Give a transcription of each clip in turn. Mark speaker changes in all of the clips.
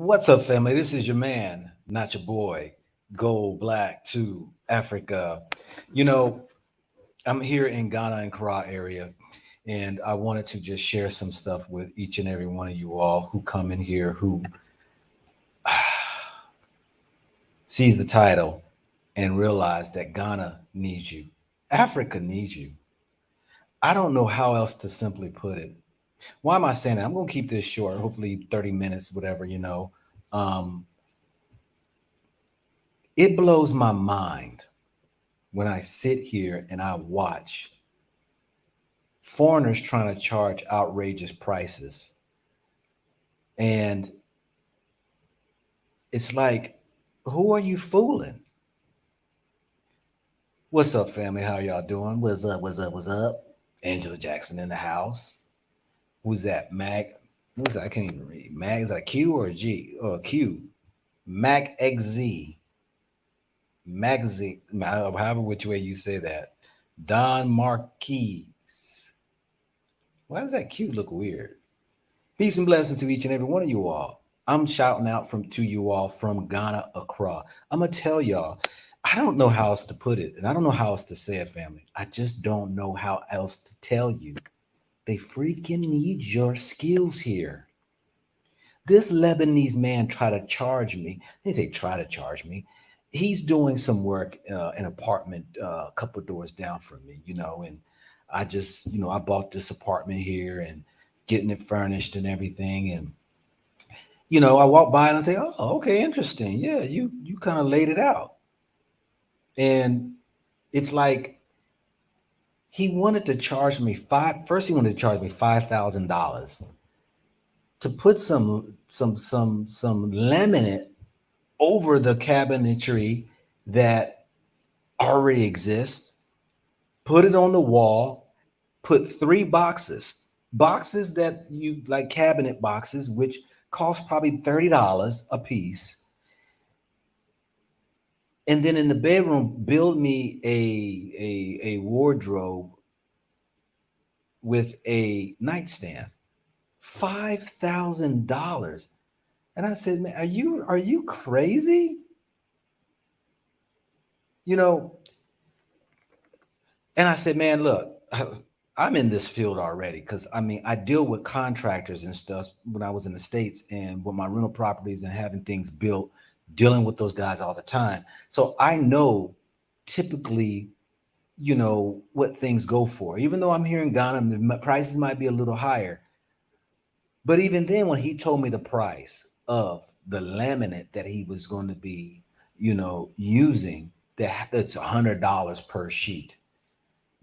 Speaker 1: What's up, family? This is your man, not your boy, Gold Black to Africa. You know, I'm here in Ghana and Accra area, and I wanted to just share some stuff with each and every one of you all who come in here who sees the title and realize that Ghana needs you. Africa needs you. I don't know how else to simply put it. Why am I saying that? I'm going to keep this short, hopefully 30 minutes, whatever. Um, it blows my mind when I sit here and I watch foreigners trying to charge outrageous prices. And it's like, who are you fooling? What's up, family? How y'all doing? What's up? What's up? What's up? Angela Jackson in the house. Who's that? Mag. Who's that? I can't even read. Mag, is that a Q or a G? Or a Q? Mac XZ. Magazine. However, which way you say that. Don Marquise. Why does that Q look weird? Peace and blessings to each and every one of you all. I'm shouting out to you all from Ghana, Accra. I'm gonna tell y'all, I don't know how else to put it, and I don't know how else to say it, family. I just don't know how else to tell you. They freaking need your skills here. This Lebanese man tried to charge me. They say try to charge me. He's doing some work in an apartment a couple doors down from me, and I bought this apartment here and getting it furnished and everything. And, I walk by and I say, oh, okay, interesting. Yeah, you kind of laid it out. And it's like he wanted to charge me first he wanted to charge me $5,000 to put some laminate over the cabinetry that already exists, put it on the wall, put three boxes that you like, cabinet boxes, which cost probably $30 a piece. And then in the bedroom, build me a wardrobe with a nightstand. $5,000. And I said, man, are you crazy? You know, and I said, man, look, I'm in this field already because I deal with contractors and stuff when I was in the States and with my rental properties and having things built, dealing with those guys all the time. So I know typically, what things go for. Even though I'm here in Ghana, the prices might be a little higher. But even then, when he told me the price of the laminate that he was going to be, using, that's $100 per sheet.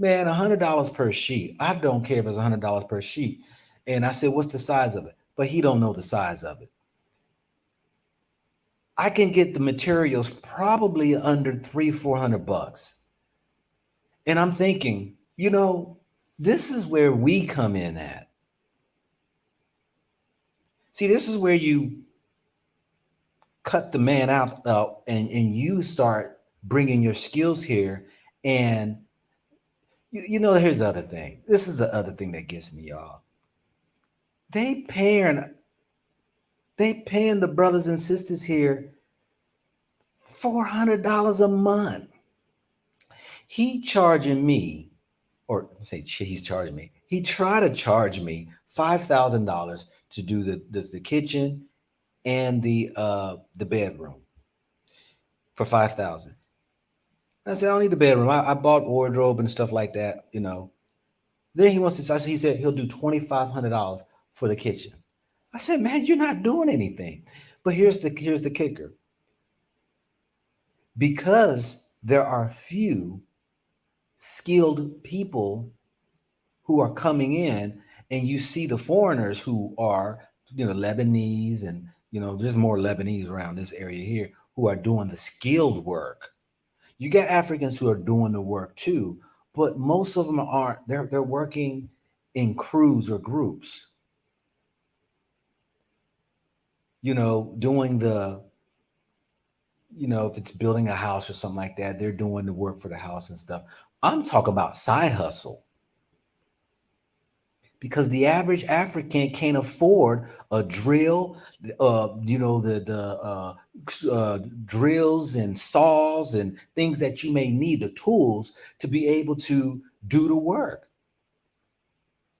Speaker 1: Man, $100 per sheet. I don't care if it's $100 per sheet. And I said, what's the size of it? But he don't know the size of it. I can get the materials probably under 300-400 bucks. And I'm thinking, this is where we come in at. See, this is where you cut the man out, and you start bringing your skills here. And here's the other thing. This is the other thing that gets me, y'all. They paying the brothers and sisters here $400 a month. He charging me, or say he's charging me. He tried to charge me $5,000 to do the kitchen and the bedroom for 5,000. I said, I don't need the bedroom. I bought wardrobe and stuff like that. Then he said he'll do $2,500 for the kitchen. I said, man, you're not doing anything. But here's the kicker. Because there are few skilled people who are coming in, and you see the foreigners who are, Lebanese, and, there's more Lebanese around this area here who are doing the skilled work. You got Africans who are doing the work too, but most of them aren't. They're working in crews or groups. Doing if it's building a house or something like that, they're doing the work for the house and stuff. I'm talking about side hustle. because the average African can't afford a drill, drills and saws and things that you may need, the tools to be able to do the work,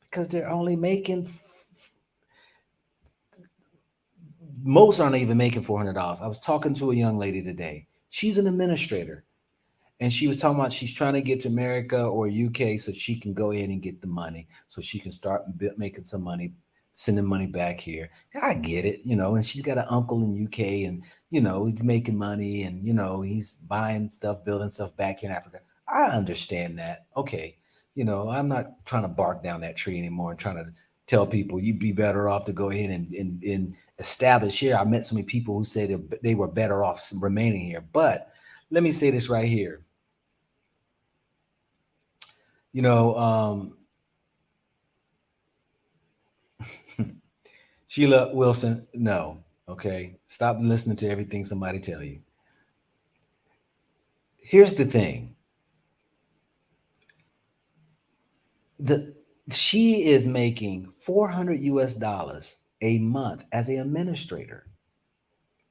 Speaker 1: because they're only making, most aren't even making $400. I was talking to a young lady today. She's an administrator. And she was talking about she's trying to get to America or UK so she can go ahead and get the money, so she can start making some money, sending money back here. I get it, and she's got an uncle in UK, and he's making money, and he's buying stuff, building stuff back here in Africa. I understand that. Okay, I'm not trying to bark down that tree anymore and trying to tell people you'd be better off to go ahead and establish here. I met so many people who say they were better off remaining here, but let me say this right here. You know, Sheila Wilson, no. Okay. Stop listening to everything somebody tell you. Here's the thing. The She is making 400 US dollars a month as an administrator,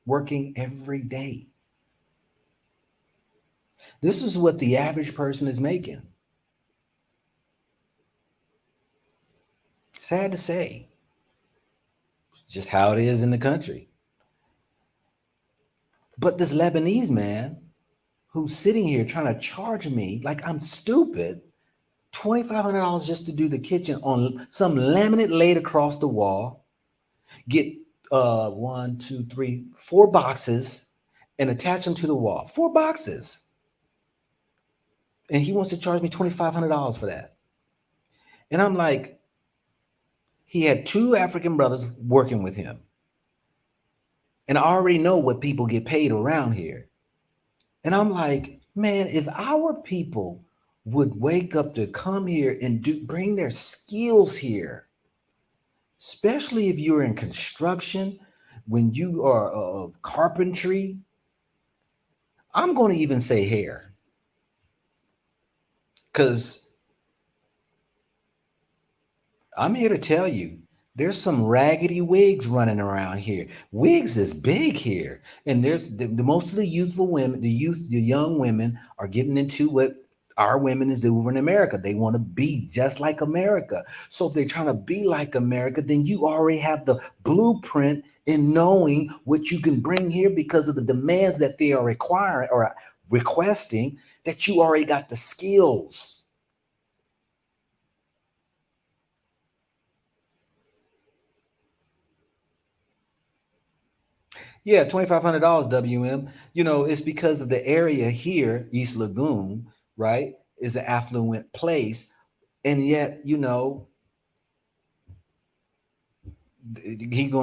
Speaker 1: working every day. This is what the average person is making. Sad to say. It's just how it is in the country. But this Lebanese man who's sitting here trying to charge me like I'm stupid $2,500 just to do the kitchen on some laminate laid across the wall, get one, two, three, four boxes and attach them to the wall. Four boxes. And he wants to charge me $2,500 for that. And I'm like, he had two African brothers working with him. And I already know what people get paid around here. And I'm like, man, if our people would wake up to come here and bring their skills here, especially if you're in construction, when you are carpentry, I'm going to even say hair, because I'm here to tell you, there's some raggedy wigs running around here. Wigs is big here. And there's the most of the youthful women, the young women are getting into what our women is over in America. They want to be just like America. So if they're trying to be like America, then you already have the blueprint in knowing what you can bring here because of the demands that they are requiring or requesting, that you already got the skills. Yeah, $2,500 WM. It's because of the area here, East Lagoon, right, is an affluent place. And yet, he's going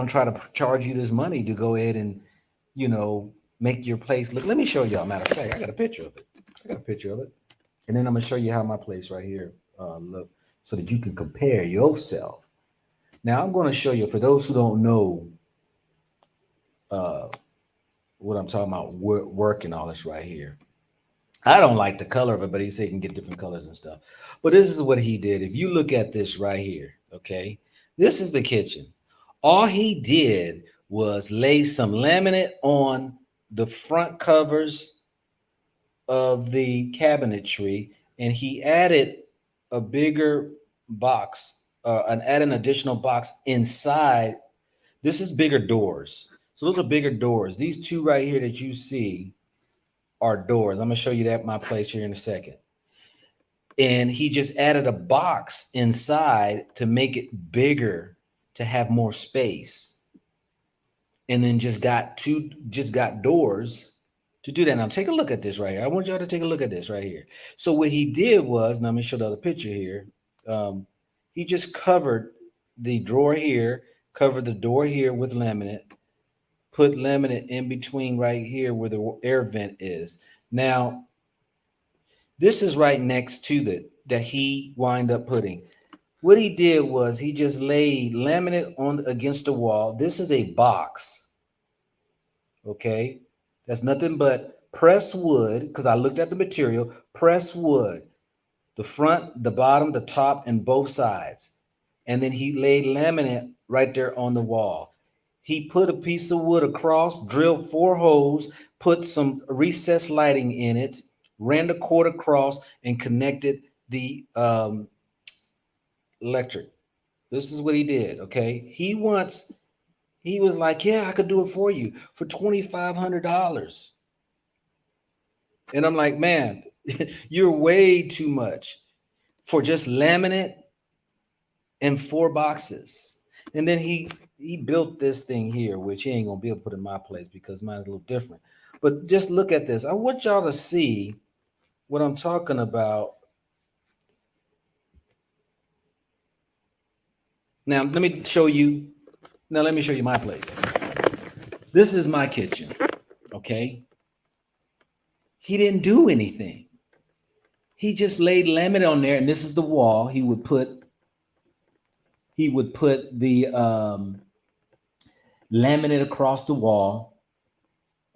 Speaker 1: to try to charge you this money to go ahead and, make your place look. Let me show y'all. Matter of fact, I got a picture of it. And then I'm going to show you how my place right here look, so that you can compare yourself. Now, I'm going to show you, for those who don't know what I'm talking about, work and all this right here. I don't like the color of it, but he said he can get different colors and stuff. But this is what he did. If you look at this right here, okay, this is the kitchen. All he did was lay some laminate on the front covers of the cabinetry, and he added a bigger box, and add an additional box inside. This is bigger doors. So those are bigger doors. These two right here that you see are doors. I'm gonna show you that my place here in a second. And he just added a box inside to make it bigger, to have more space. And then just got doors to do that. Now take a look at this right here. I want y'all to take a look at this right here. So what he did was, now let me show the other picture here. He just covered the drawer here, covered the door here with laminate, put laminate in between right here where the air vent is. Now, this is right next to that he wind up putting. What he did was he just laid laminate on against the wall. This is a box. Okay. That's nothing but pressed wood, because I looked at the material, pressed wood. The front, the bottom, the top, and both sides. and then he laid laminate right there on the wall. He put a piece of wood across, drilled 4 holes, put some recessed lighting in it, ran the cord across, and connected the electric. This is what he did. Okay, he was like, "Yeah, I could do it for you for $2,500," and I'm like, "Man, you're way too much for just laminate and 4 boxes." And then he built this thing here, which he ain't gonna be able to put in my place because mine's a little different. But just look at this. I want y'all to see what I'm talking about. Now let me show you. Now let me show you my place. This is my kitchen. Okay. He didn't do anything. He just laid laminate on there, and this is the wall. He would put the laminate across the wall,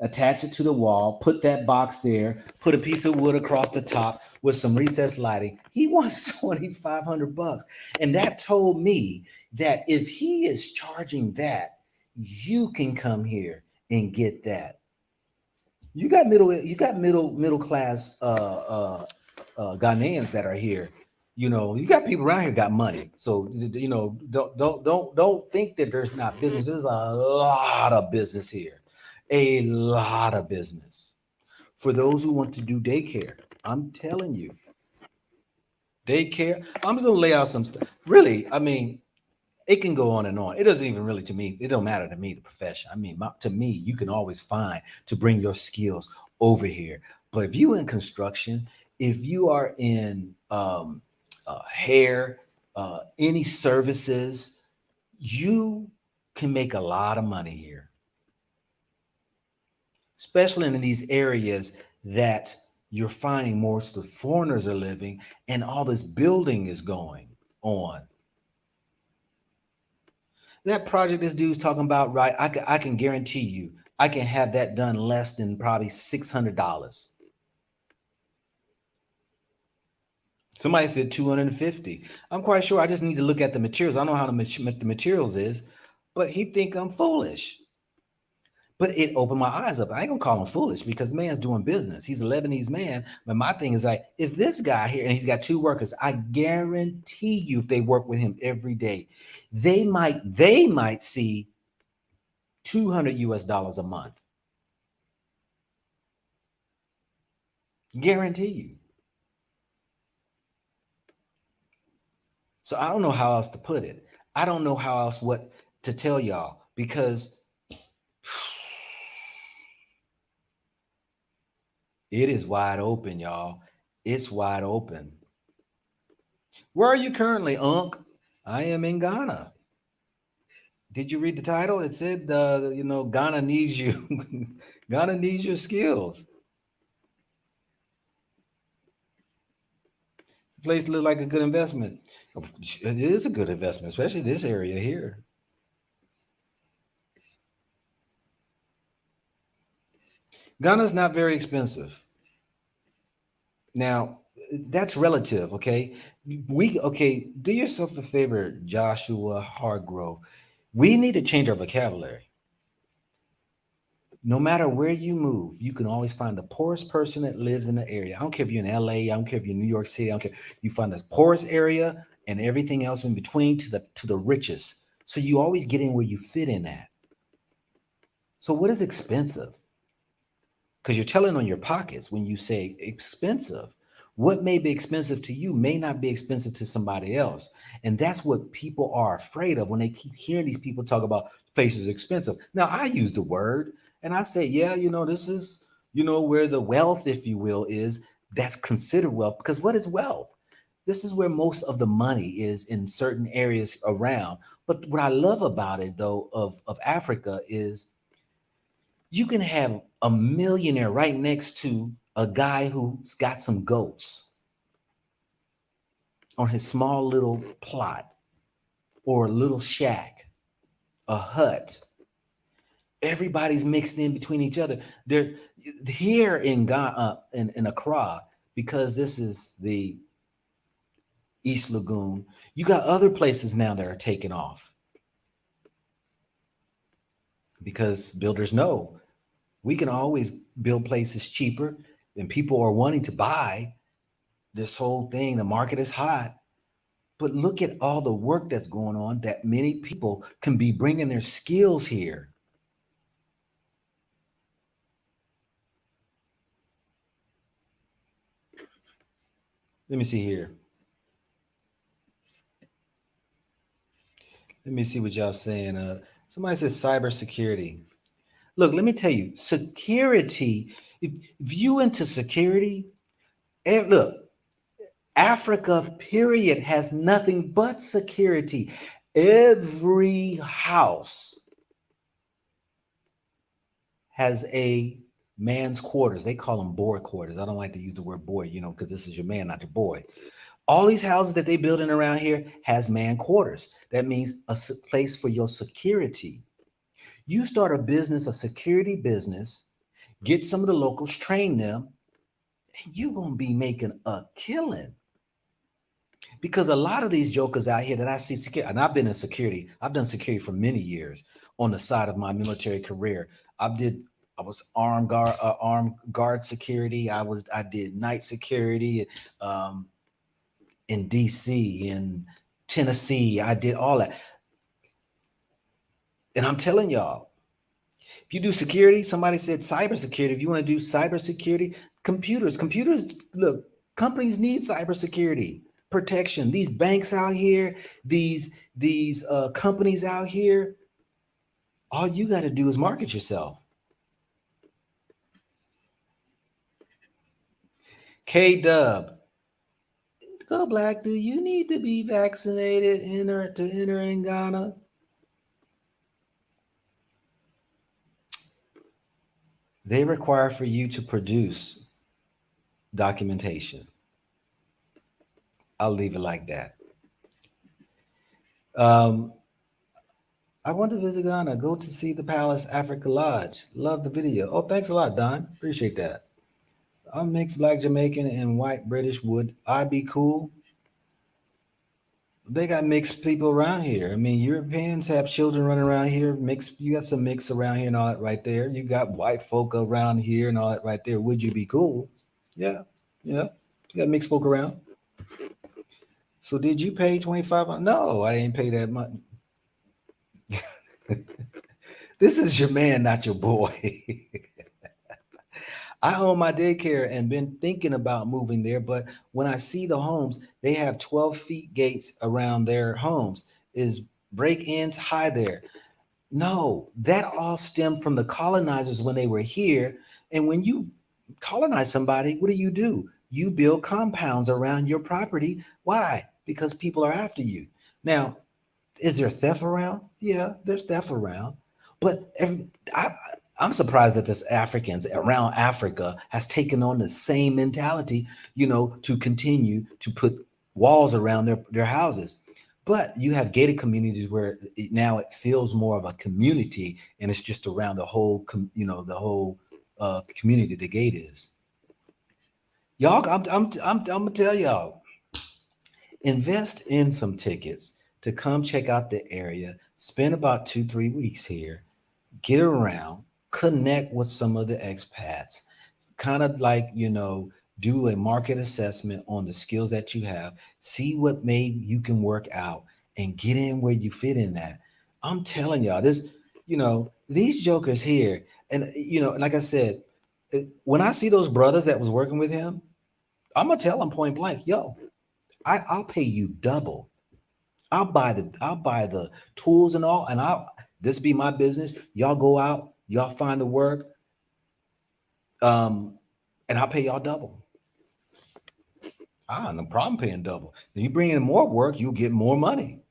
Speaker 1: attach it to the wall, put that box there, put a piece of wood across the top with some recessed lighting. He wants $2,500. And that told me that if he is charging that, you can come here and get that. You got middle class Ghanaians that are here. You got people around here got money. So don't think that there's not business. There's a lot of business here, a lot of business for those who want to do daycare. I'm telling you, daycare. I'm gonna lay out some stuff. Really, I mean, it can go on and on. It doesn't even really to me. It don't matter to me the profession. I mean, to me, you can always find to bring your skills over here. But if you in construction, if you are in hair, any services, you can make a lot of money here, especially in these areas that you're finding most of the foreigners are living, and all this building is going on. That project this dude's talking about, right? I can guarantee you, I can have that done less than probably $600. Somebody said 250. I'm quite sure. I just need to look at the materials. I don't know how the materials is, but he think I'm foolish. But it opened my eyes up. I ain't gonna call him foolish because the man's doing business. He's a Lebanese man. But my thing is like, if this guy here and he's got 2 workers, I guarantee you, if they work with him every day, they might see 200 US dollars a month. Guarantee you. So I don't know how else to put it. I don't know how else what to tell y'all because it is wide open, y'all. It's wide open. Where are you currently, Unc? I am in Ghana. Did you read the title? It said, Ghana needs you. Ghana needs your skills. It's a place to look like a good investment. It is a good investment, especially this area here. Ghana's not very expensive. Now, that's relative, okay? Do yourself a favor, Joshua Hargrove. We need to change our vocabulary. No matter where you move, you can always find the poorest person that lives in the area. I don't care if you're in LA, I don't care if you're in New York City, I don't care. You find the poorest area and everything else in between to the richest. So you always get in where you fit in at. So what is expensive? Because you're telling on your pockets when you say expensive. What may be expensive to you may not be expensive to somebody else. And that's what people are afraid of when they keep hearing these people talk about places expensive. Now, I use the word and I say, yeah, this is, where the wealth, if you will, is that's considered wealth. Because what is wealth? This is where most of the money is in certain areas around. But what I love about it, though, of Africa is you can have a millionaire right next to a guy who's got some goats on his small little plot or a little shack, a hut. Everybody's mixed in between each other. There's here in Ghana, in Accra, because this is the East Lagoon. You got other places now that are taking off because builders know we can always build places cheaper and people are wanting to buy this whole thing. The market is hot. But look at all the work that's going on that many people can be bringing their skills here. Let me see here. Let me see what y'all saying. Somebody says cybersecurity. Look, let me tell you, security. If you into security, look, Africa, period, has nothing but security. Every house has a man's quarters. They call them boy quarters. I don't like to use the word boy, because this is your man, not your boy. All these houses that they building around here has man quarters. That means a place for your security. You start a business, a security business, get some of the locals, train them, and you're gonna be making a killing. Because a lot of these jokers out here that I see security, and I've been in security, I've done security for many years on the side of my military career. I was armed guard security. I did night security um, in DC, in Tennessee. I did all that. And I'm telling y'all, if you do security, somebody said cybersecurity. If you want to do cybersecurity, computers, look, companies need cybersecurity protection. These banks out here, these companies out here, all you got to do is market yourself. K Dub, go black. Do you need to be vaccinated to enter in Ghana? They require for you to produce documentation. I'll leave it like that. Um, I want to visit Ghana. Go to see the Palace Africa Lodge. Love the video. Oh, thanks a lot, Don. Appreciate that. I'm mixed black Jamaican and white British. Would I be cool? They got mixed people around here. I mean, Europeans have children running around here. Mixed, you got some mix around here and all that right there. You got white folk around here and all that right there. Would you be cool? Yeah, yeah. You got mixed folk around. So did you pay 25? No, I didn't pay that much. This is your man, not your boy. I own my daycare and been thinking about moving there, but when I see the homes, they have 12 feet gates around their homes. Is break-ins high there? No, that all stemmed from the colonizers when they were here. And when you colonize somebody, what do? You build compounds around your property. Why? Because people are after you. Now, is there theft around? Yeah, there's theft around. But I'm surprised that this Africans around Africa has taken on the same mentality, to continue to put walls around their houses. But you have gated communities where now it feels more of a community, and it's just around the whole, the whole community the gate is. Y'all, I'm gonna tell y'all, invest in some tickets to come check out the area. Spend about 2-3 weeks here, get around, connect with some of the expats, kind of like, do a market assessment on the skills that you have, see what maybe you can work out and get in where you fit in that. I'm telling y'all, these jokers here, and like I said, when I see those brothers that was working with him, I'm gonna tell them point blank, yo, I'll pay you double. I'll buy the tools and all, and this be my business. Y'all go out, y'all find the work, um, and I'll pay y'all double. No problem paying double. Then you bring in more work, you'll get more money.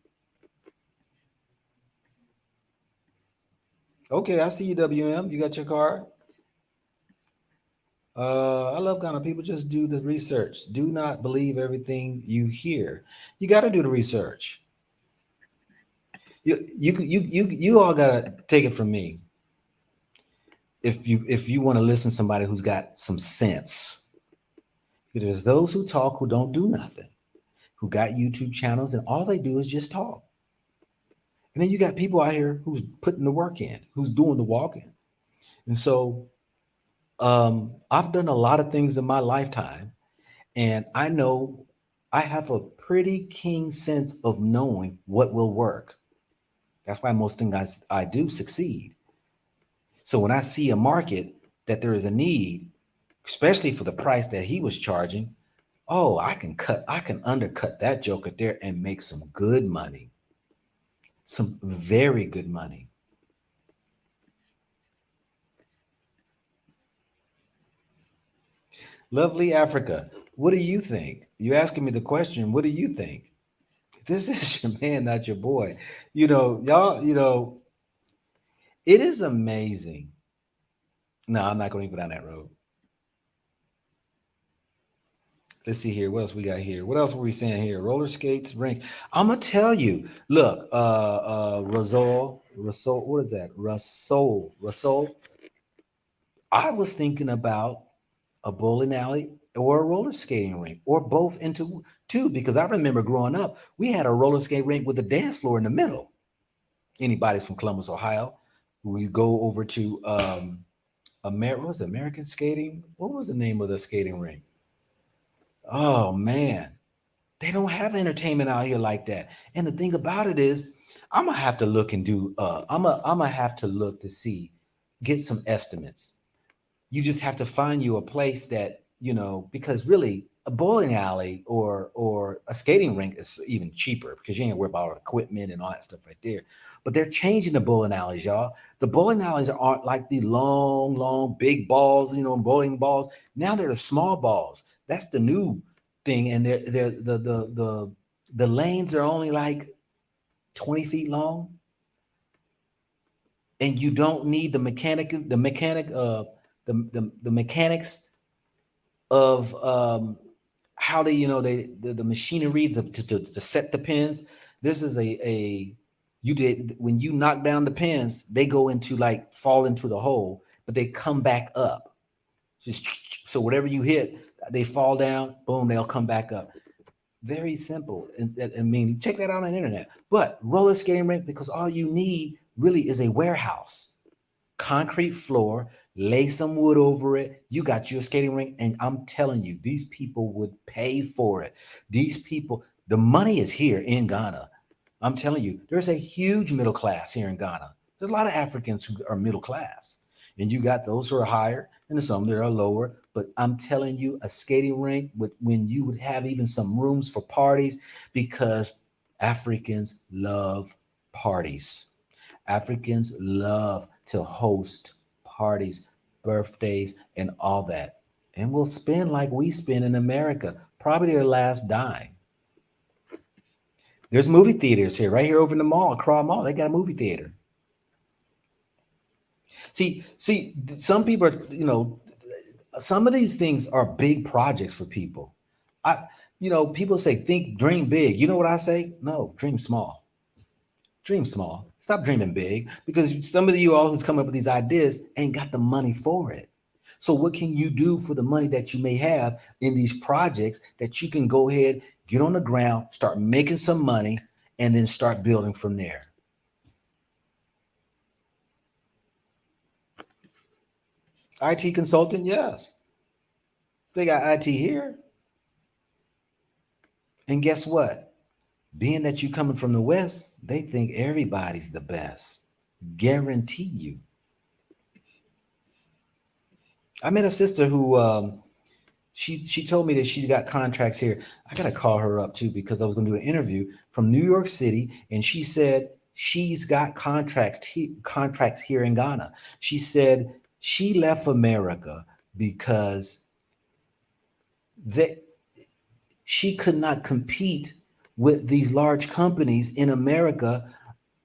Speaker 1: Okay, I see you, WM. You got your card. I love Ghana. People just do the research. Do not believe everything you hear. You got to do the research. You all gotta take it from me. If you want to listen to somebody who's got some sense, there's those who talk who don't do nothing. who got YouTube channels, and all they do is just talk. And then you got people out here who's putting the work in, who's doing the walking. And so I've done a lot of things in my lifetime, and I know I have a pretty keen sense of knowing what will work. That's why most things I do succeed. So when I see a market that there is a need, especially for the price that he was charging, oh, I can undercut that joker there and make some good money, some very good money. Lovely Africa, what do you think? You asking me the question, what do you think? This is your man, not your boy. Y'all, it is amazing. No, I'm not going to go down that road. Let's see here. What else we got here? What else were we saying here? Roller skates, rink. I'm gonna tell you. Look, Rasol, what is that? Rasol. I was thinking about a bowling alley or a roller skating rink, or both into two, because I remember growing up, we had a roller skate rink with a dance floor in the middle. Anybody's from Columbus, Ohio, we go over to was it American skating? What was the name of the skating rink? Oh man, they don't have entertainment out here like that. And the thing about it is, I'm gonna have to look and do. I'm gonna have to look to see, get some estimates. You just have to find you a place that, because really a bowling alley or a skating rink is even cheaper, because you ain't worried about all the equipment and all that stuff right there. But they're changing the bowling alleys, y'all. The bowling alleys aren't like the long, long, big balls, bowling balls. Now they're the small balls. That's the new thing, and the lanes are only like 20 feet long, and you don't need the mechanics of how they, the machinery to set the pins. This is a you did when you knock down the pins, they go into, like, fall into the hole, but they come back up. Just so whatever you hit, they fall down, boom, they'll come back up. Very simple. And I mean, check that out on the internet. But roller skating rink, because all you need really is a warehouse, concrete floor, lay some wood over it. You got your skating rink, and I'm telling you, these people would pay for it. These people, the money is here in Ghana. I'm telling you, there's a huge middle class here in Ghana. There's a lot of Africans who are middle class, and you got those who are higher and some that are lower. But I'm telling you, a skating rink would, when you would have even some rooms for parties, because Africans love parties. Africans love to host parties, birthdays, and all that. And we'll spend like we spend in America, probably their last dime. There's movie theaters here, right here over in the mall, Craw Mall. They got a movie theater. See, some people are, some of these things are big projects for people. I, people say, think, dream big. You know what I say? No, dream small. Dream small. Stop dreaming big, because some of you all who's coming up with these ideas ain't got the money for it. So what can you do for the money that you may have in these projects, that you can go ahead, get on the ground, start making some money, and then start building from there? IT consultant, yes. They got IT here. And guess what? Being that you coming from the West, they think everybody's the best. Guarantee you. I met a sister who she told me that she's got contracts here. I gotta call her up too, because I was gonna do an interview from New York City, and she said she's got contracts here in Ghana. She said she left America because that she could not compete with these large companies in America.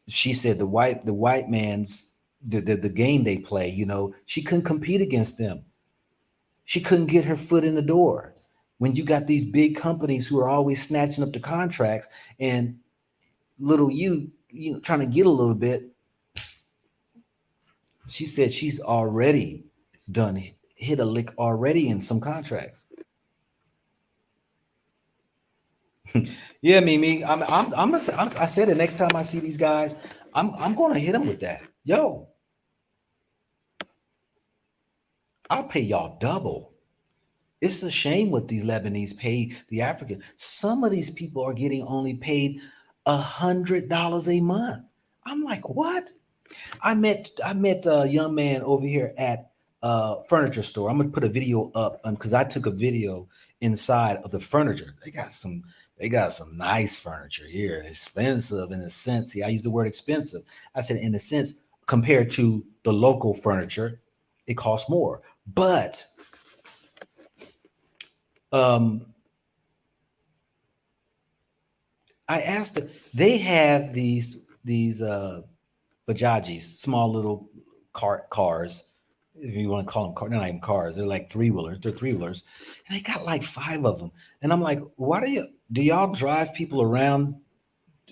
Speaker 1: She said the white man's the game they play, she couldn't compete against them. She couldn't get her foot in the door when you got these big companies who are always snatching up the contracts, and little trying to get a little bit. She said she's already done hit a lick already in some contracts. Yeah, Mimi. I said it next time I see these guys, I'm gonna hit them with that. Yo, I'll pay y'all double. It's a shame what these Lebanese pay the African. Some of these people are getting only paid $100 a month. I'm like, what? I met a young man over here at a furniture store. I'm gonna put a video up because I took a video inside of the furniture. They got some nice furniture here. Expensive in a sense. See, I use the word expensive. I said in a sense compared to the local furniture, it costs more. But um, I asked. They have these bajajis, small little cars. If you want to call them cars, they're not even cars. They're like three wheelers. They're three wheelers, and they got like five of them. And I'm like, why do y'all drive people around?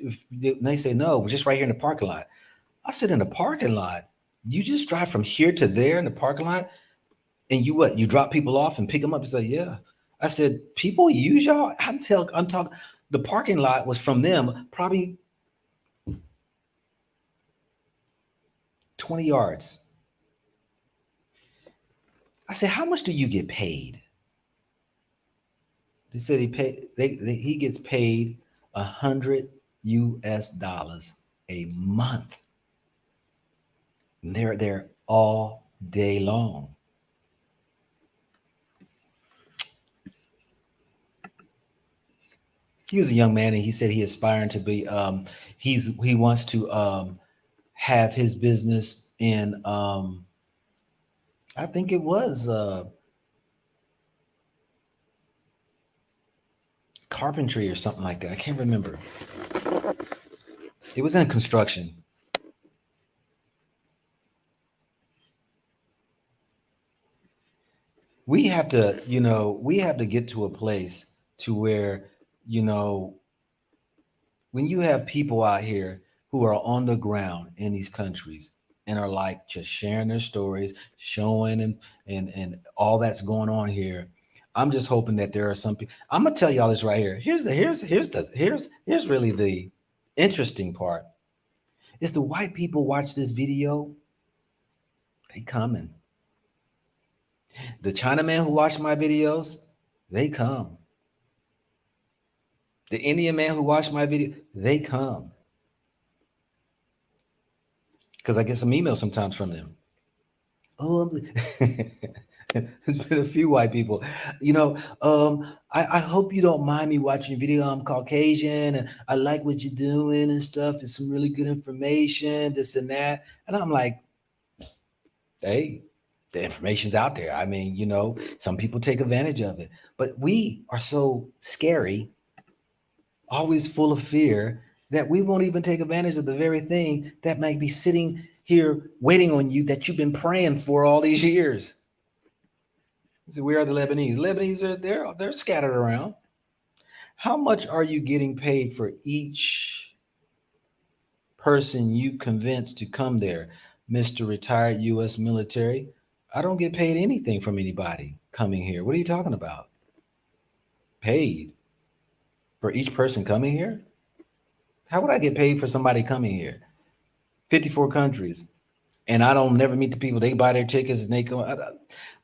Speaker 1: And they say no, we're just right here in the parking lot. I said in the parking lot. You just drive from here to there in the parking lot, and you what? You drop people off and pick them up. He said, yeah. I said, people use y'all. I'm talking. The parking lot was from them, probably 20 yards. I said, how much do you get paid? They said he gets paid 100 US dollars a month. And they're there all day long. He was a young man, and he said he aspiring to be. He wants to have his business in. I think it was carpentry or something like that. I can't remember. It was in construction. We have to get to a place to where, you know, when you have people out here who are on the ground in these countries and are like just sharing their stories, showing and all that's going on here. I'm just hoping that there are some people. I'm gonna tell y'all this right here. Here's really the interesting part. Is the white people watch this video, they coming. The Chinaman who watch my videos, they come. The Indian man who watched my video, they come. Because I get some emails sometimes from them. Oh, there's been a few white people. I hope you don't mind me watching your video. I'm Caucasian and I like what you're doing and stuff. It's some really good information, this and that. And I'm like, hey, the information's out there. I mean, some people take advantage of it. But we are so scary, always full of fear, that we won't even take advantage of the very thing that might be sitting here waiting on you that you've been praying for all these years. So where are the Lebanese? Lebanese are they're scattered around. How much are you getting paid for each person you convince to come there, Mr. Retired US military? I don't get paid anything from anybody coming here. What are you talking about? Paid for each person coming here? How would I get paid for somebody coming here? 54 countries. And I don't never meet the people. They buy their tickets and they go.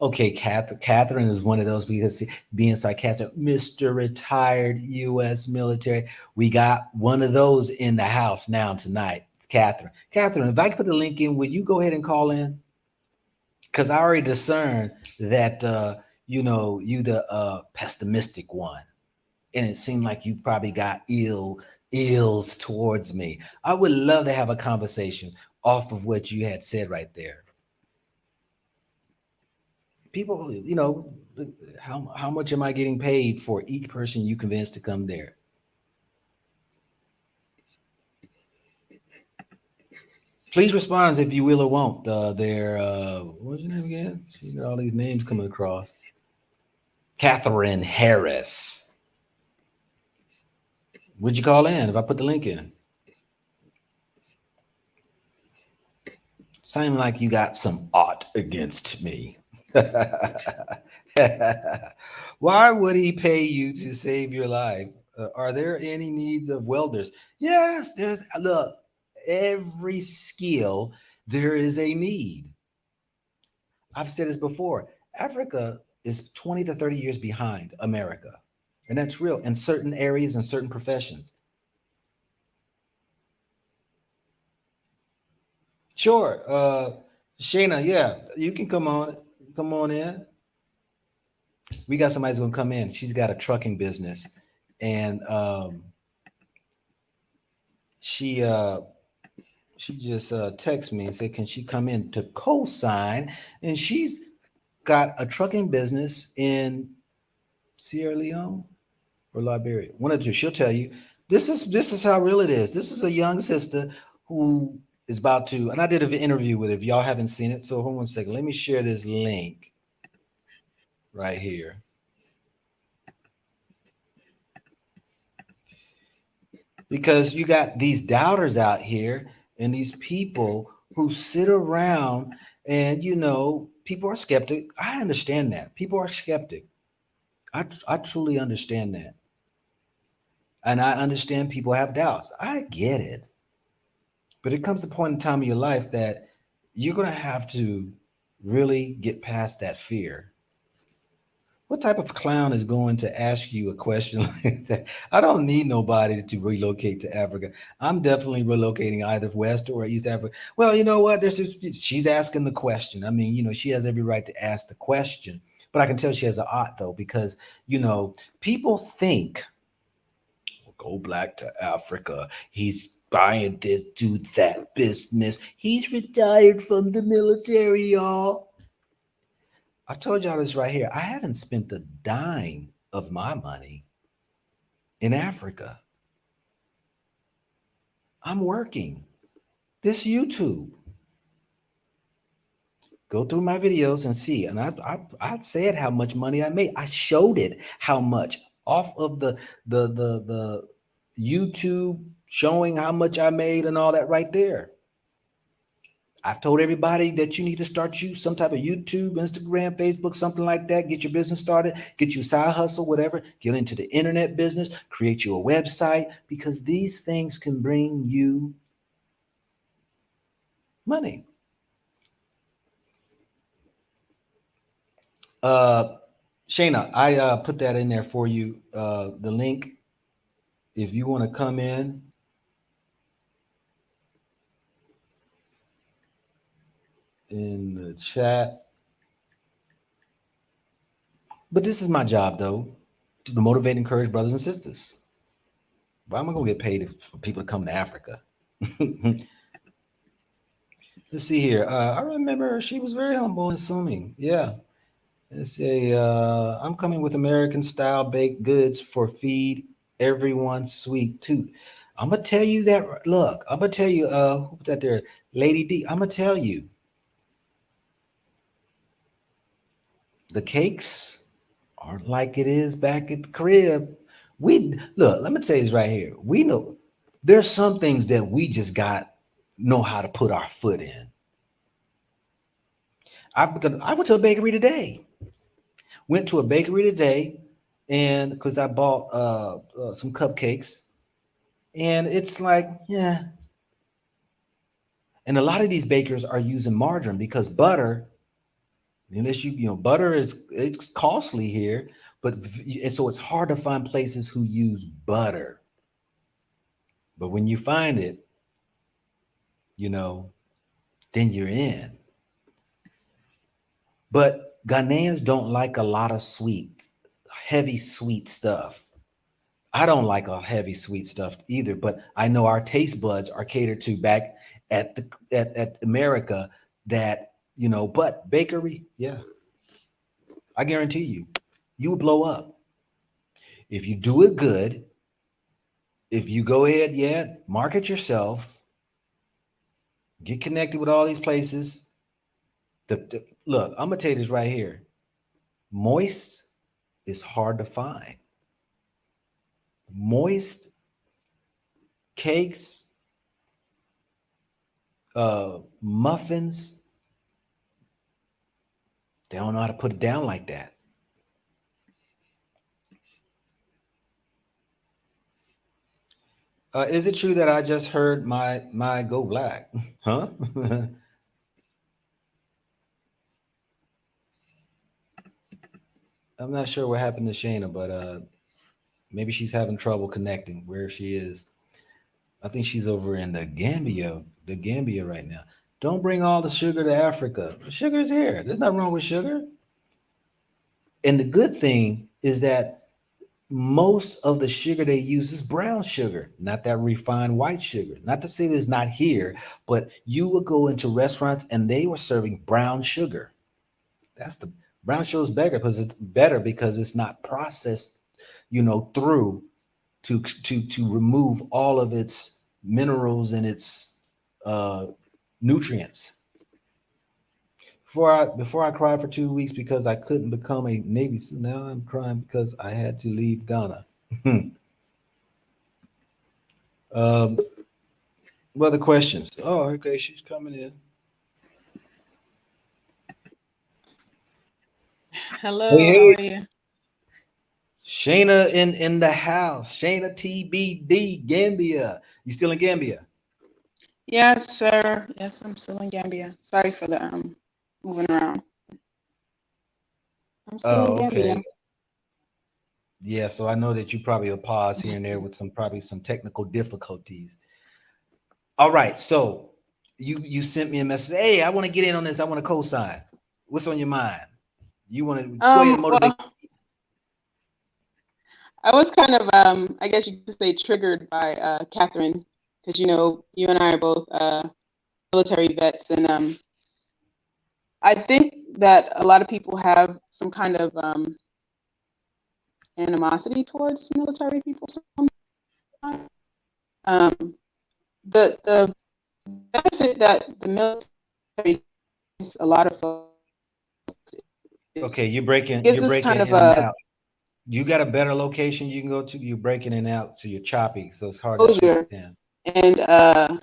Speaker 1: Okay, Catherine is one of those because being sarcastic, Mr. Retired U.S. military. We got one of those in the house now tonight. It's Catherine. Catherine, if I could put the link in, would you go ahead and call in? Because I already discerned that you the pessimistic one, and it seemed like you probably got ills towards me. I would love to have a conversation off of what you had said right there. People, how much am I getting paid for each person you convince to come there? Please respond if you will or won't. What's your name again? You got all these names coming across. Catherine Harris. Would you call in if I put the link in? Seem like you got some ought against me. Why would he pay you to save your life? Are there any needs of welders? Yes, there's, look, every skill, there is a need. I've said this before. Africa is 20 to 30 years behind America. And that's real in certain areas and certain professions. Sure. Shayna, yeah, you can come on in. We got somebody's gonna come in. She's got a trucking business, and she uh, she just texted me and said, "Can she come in to co-sign?" And she's got a trucking business in Sierra Leone or Liberia, one or two. She'll tell you. This is how real it is. This is a young sister who is about to, and I did an interview with her. If y'all haven't seen it, so hold on one second. Let me share this link right here. Because you got these doubters out here and these people who sit around and people are skeptic. I understand that. People are skeptic. I truly understand that. And I understand people have doubts. I get it. But it comes to a point in time in your life that you're going to have to really get past that fear. What type of clown is going to ask you a question like that? I don't need nobody to relocate to Africa. I'm definitely relocating either West or East Africa. Well, you know what? She's asking the question. I mean, she has every right to ask the question. But I can tell she has an ought though, because people think, go back to Africa. He's buying this, do that business. He's retired from the military, y'all. I told y'all this right here. I haven't spent a dime of my money in Africa. I'm working. This YouTube. Go through my videos and see. And I said how much money I made. I showed it how much off of the YouTube showing how much I made and all that right there. I've told everybody that you need to start some type of YouTube, Instagram, Facebook, something like that. Get your business started, get you a side hustle, whatever. Get into the internet business, create you a website, because these things can bring you money. Uh, Shayna, I put that in there for you. The link, if you want to come in the chat. But this is my job, though, to motivate and encourage brothers and sisters. Why am I going to get paid for people to come to Africa? Let's see here. I remember she was very humble and assuming. Yeah. Let's say, I'm coming with American style baked goods for feed everyone sweet tooth. I'm gonna tell you that. Look, I'm gonna tell you. Who put that there? Lady D. I'm gonna tell you. The cakes aren't like it is back at the crib. We look. Let me tell you this right here. We know there's some things that we just got know how to put our foot in. I went to a bakery today. Went to a bakery today, and because I bought some cupcakes, and it's like, yeah. And a lot of these bakers are using margarine because butter, unless butter it's costly here, but and so it's hard to find places who use butter. But when you find it, you know, then you're in. But Ghanaians don't like a lot of heavy sweet stuff. I don't like a heavy sweet stuff either, but I know our taste buds are catered to back at America that, but bakery, yeah, I guarantee you will blow up. If you do it good, if you go ahead, yeah, market yourself, get connected with all these places. Look, I'm gonna tell you this right here. Moist is hard to find. Moist cakes, muffins, they don't know how to put it down like that. Is it true that I just heard my go black? Huh? I'm not sure what happened to Shayna, but maybe she's having trouble connecting where she is. I think she's over in the Gambia right now. Don't bring all the sugar to Africa. Sugar's here. There's nothing wrong with sugar. And the good thing is that most of the sugar they use is brown sugar, not that refined white sugar. Not to say that it's not here, but you would go into restaurants and they were serving brown sugar. That's the brown sugar is better because it's not processed, through to remove all of its minerals and its uh, nutrients. Before I cried for 2 weeks because I couldn't become a Navy SEAL. Now I'm crying because I had to leave Ghana. um, what other questions? Oh, okay, she's coming in. Hey,
Speaker 2: Hello, how
Speaker 1: hey,
Speaker 2: are you?
Speaker 1: Shayna in the house. Shayna TBD Gambia. You still in Gambia?
Speaker 2: Yes, sir. Yes, I'm still in Gambia. Sorry for the moving around. I'm still in
Speaker 1: Oh, okay.
Speaker 2: Gambia.
Speaker 1: Yeah, so I know that you probably will pause here and there with some technical difficulties. All right, so you sent me a message. Hey, I want to get in on this. I want to co-sign. What's on your mind? You want to go ahead and motivate?
Speaker 2: Well, I was kind of I guess you could say triggered by Catherine, because you and I are both military vets, and I think that a lot of people have some kind of animosity towards military people sometimes. Um, the benefit that the military gives a lot of folks is
Speaker 1: Okay, you're
Speaker 2: it
Speaker 1: breaking
Speaker 2: gives
Speaker 1: you're
Speaker 2: us
Speaker 1: breaking
Speaker 2: kind of
Speaker 1: in and
Speaker 2: a
Speaker 1: out. You got a better location you can go to? You're breaking in and out, so you're choppy, so it's hard to
Speaker 2: exposure,
Speaker 1: understand.
Speaker 2: and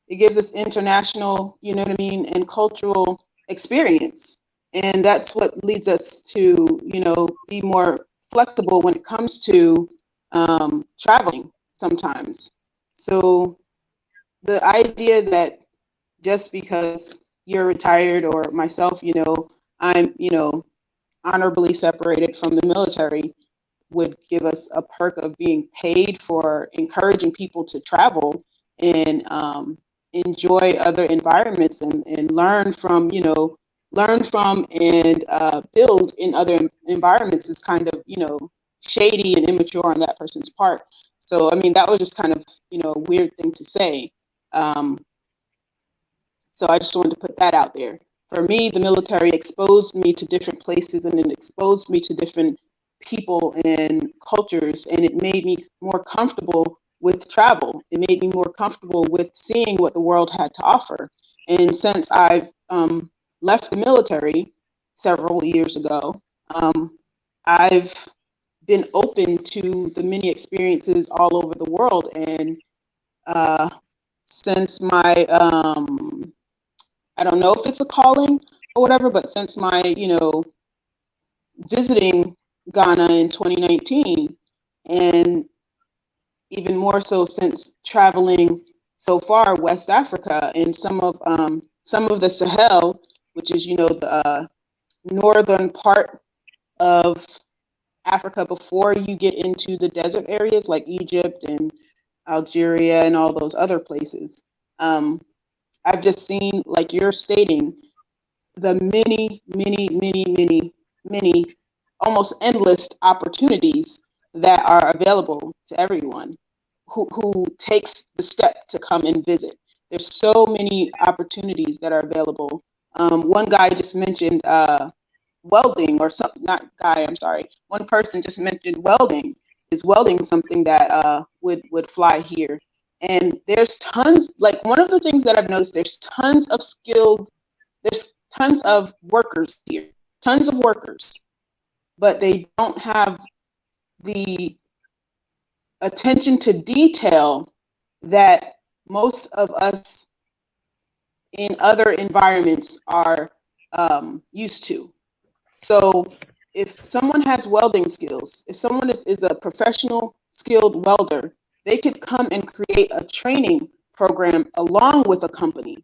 Speaker 2: it gives us international, you know what I mean, and cultural experience. And that's what leads us to, be more flexible when it comes to traveling sometimes. So the idea that just because you're retired or myself, I'm, honorably separated from the military would give us a perk of being paid for encouraging people to travel and enjoy other environments and learn from and build in other environments is kind of, shady and immature on that person's part. So, I mean, that was just kind of, a weird thing to say. Um, so I just wanted to put that out there. For me, the military exposed me to different places and it exposed me to different people and cultures, and it made me more comfortable with travel. It made me more comfortable with seeing what the world had to offer. And since I've left the military several years ago, I've been open to the many experiences all over the world. And uh, since my I don't know if it's a calling or whatever, but since my, visiting Ghana in 2019, and even more so since traveling so far West Africa and some of the Sahel, which is, the northern part of Africa before you get into the desert areas like Egypt and Algeria and all those other places. Um, I've just seen, like you're stating, the many, almost endless opportunities that are available to everyone who takes the step to come and visit. There's so many opportunities that are available. One guy just mentioned welding, or something, not guy, I'm sorry. One person just mentioned welding. Is welding something that would fly here? And there's tons, like one of the things that I've noticed, there's tons of workers here, tons of workers, but they don't have the attention to detail that most of us in other environments are used to. So if someone has welding skills, if someone is a professional skilled welder, they could come and create a training program along with a company,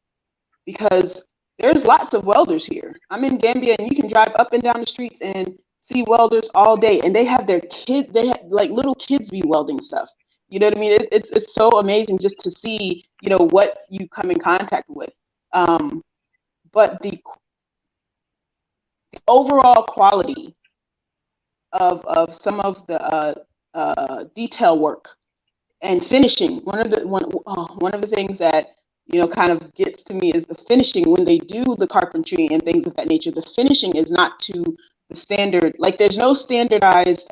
Speaker 2: because there's lots of welders here. I'm in Gambia, and you can drive up and down the streets and see welders all day, and they have their kids. They have like little kids be welding stuff. You know what I mean? It's so amazing just to see, you know, what you come in contact with. Um, but the overall quality of some of the detail work and finishing. One of the things that, you know, kind of gets to me is the finishing when they do the carpentry and things of that nature. The finishing is not to the standard. Like, there's no standardized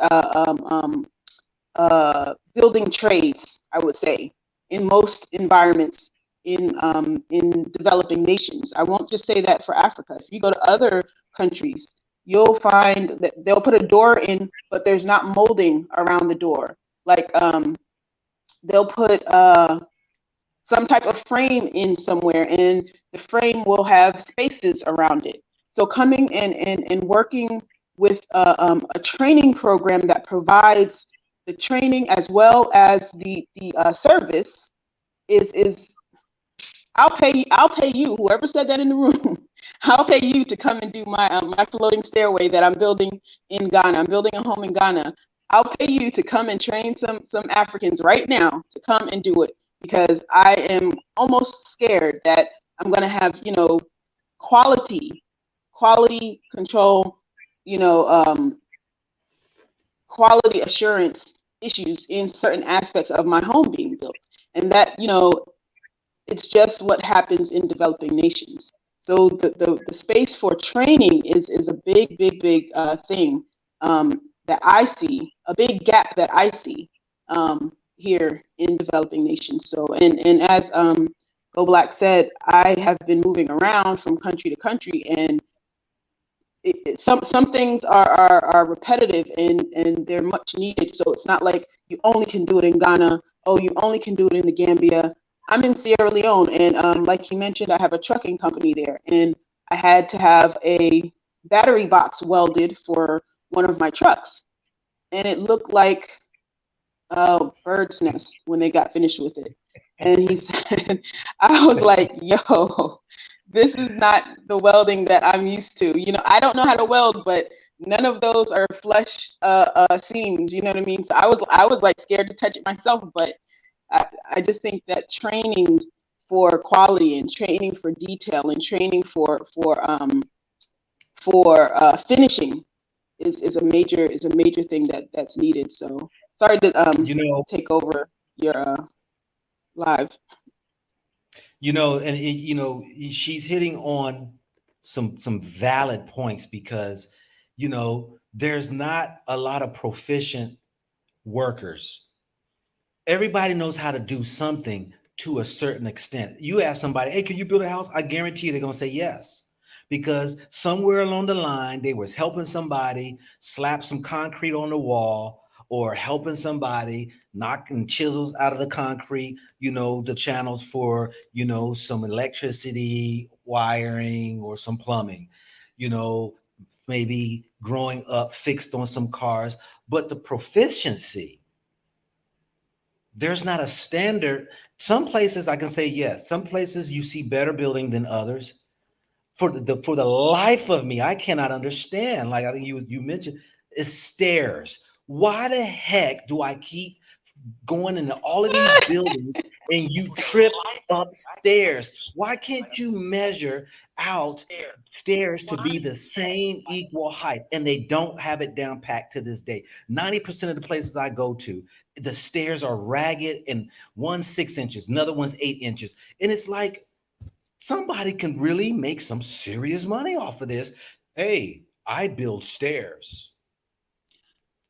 Speaker 2: building trades, I would say, in most environments in developing nations. I won't just say that for Africa. If you go to other countries, you'll find that they'll put a door in, but there's not molding around the door. Like, they'll put some type of frame in somewhere, and the frame will have spaces around it. So coming and working with a training program that provides the training as well as the service is I'll pay you, whoever said that in the room. I'll pay you to come and do my floating stairway that I'm building in Ghana. I'm building a home in Ghana. I'll pay you to come and train some Africans right now to come and do it, because I am almost scared that I'm going to have, you know, quality control, you know, quality assurance issues in certain aspects of my home being built. And that, you know, it's just what happens in developing nations. So the space for training is a big thing that I see, a big gap that I see here in developing nations. So, and as Go Black said, I have been moving around from country to country, and some things are repetitive, and they're much needed. So it's not like you only can do it in Ghana. Oh, you only can do it in the Gambia. I'm in Sierra Leone, and like you mentioned, I have a trucking company there, and I had to have a battery box welded for one of my trucks, and it looked like a bird's nest when they got finished with it. And he said, I was like, yo, this is not the welding that I'm used to. You know, I don't know how to weld, but none of those are flush seams. You know what I mean? So I was like scared to touch it myself, but I just think that training for quality and training for detail and training for finishing is a major thing that's needed. So sorry to
Speaker 1: You know,
Speaker 2: take over your live.
Speaker 1: she's hitting on some valid points because, there's not a lot of proficient workers. Everybody knows how to do something to a certain extent. You ask somebody, hey, can you build a house? I guarantee you they're going to say yes. Because somewhere along the line, they was helping somebody slap some concrete on the wall, or helping somebody knocking chisels out of the concrete, the channels for, some electricity wiring or some plumbing, you know, maybe growing up fixed on some cars. But the proficiency, there's not a standard. Some places I can say yes. Some places you see better building than others. For the life of me, I cannot understand. Like I think you mentioned, is stairs. Why the heck do I keep going into all of these buildings and you trip upstairs? Why can't you measure out stairs to be the same equal height? And they don't have it down packed to this day. 90% of the places I go to, the stairs are ragged, and one's 6 inches, another one's 8 inches. And it's like, somebody can really make some serious money off of this. Hey, I build stairs.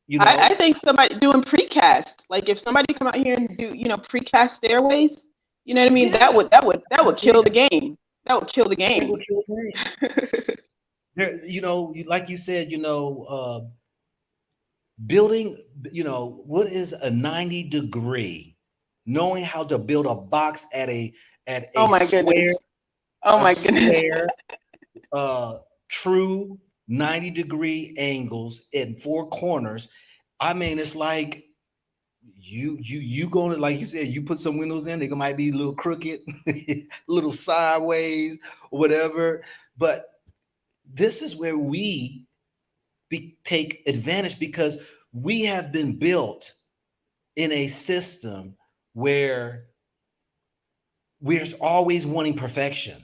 Speaker 1: You
Speaker 2: I
Speaker 1: know,
Speaker 2: think somebody doing precast, like if somebody come out here and do, you know, precast stairways, you know what I mean?
Speaker 1: yes,
Speaker 2: That
Speaker 1: I'm
Speaker 2: would kill the
Speaker 1: saying
Speaker 2: game. That would kill the
Speaker 1: it will
Speaker 2: game.
Speaker 1: kill the game. There, like you said, building. What is a 90 degree? Knowing how to build a box at a
Speaker 2: Oh my
Speaker 1: square,
Speaker 2: goodness. Oh
Speaker 1: a
Speaker 2: my goodness.
Speaker 1: square, uh, true 90-degree angles in four corners. I mean, it's like you gonna, like you said, you put some windows in, they might be a little crooked, a little sideways, or whatever. But this is where we take advantage, because we have been built in a system where we're always wanting perfection.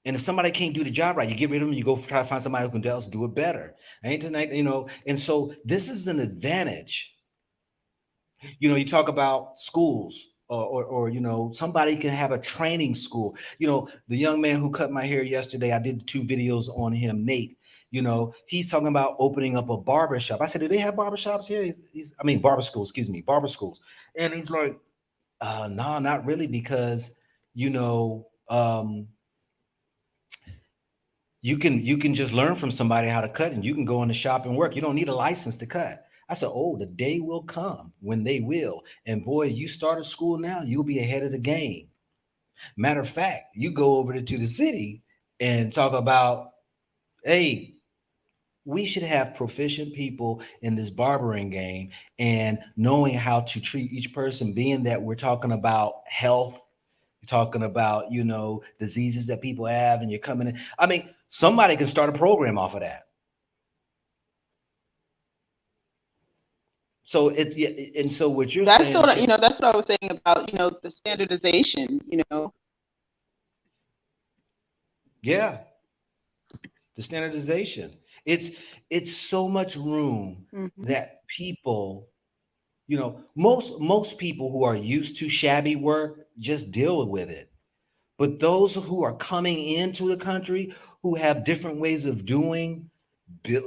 Speaker 1: And if somebody can't do the job right, you get rid of them. You go try to find somebody who can else do it better. Ain't tonight, you know. And so this is an advantage. You know, you talk about schools, or you know, somebody can have a training school. You know, the young man who cut my hair yesterday, I did 2 videos on him, Nate. You know, he's talking about opening up a barber shop. I said, do they have barber shops here? I mean, barber schools, excuse me, barber schools. And he's like, no, not really, because you know, you can just learn from somebody how to cut, and you can go in the shop and work. You don't need a license to cut. I said, oh, the day will come when they will. And boy, you start a school now, you'll be ahead of the game. Matter of fact, you go over to the city and talk about, hey, we should have proficient people in this barbering game, and knowing how to treat each person, being that we're talking about health, talking about, you know, diseases that people have, and you're coming in. I mean, somebody can start a program off of that. So it's, yeah, and so what you're
Speaker 2: That's
Speaker 1: saying,
Speaker 2: what that's what I was saying about the standardization.
Speaker 1: yeah, the standardization. It's so much room
Speaker 2: Hmm.
Speaker 1: that people, you know, most people who are used to shabby work just deal with it. But those who are coming into the country, who have different ways of doing,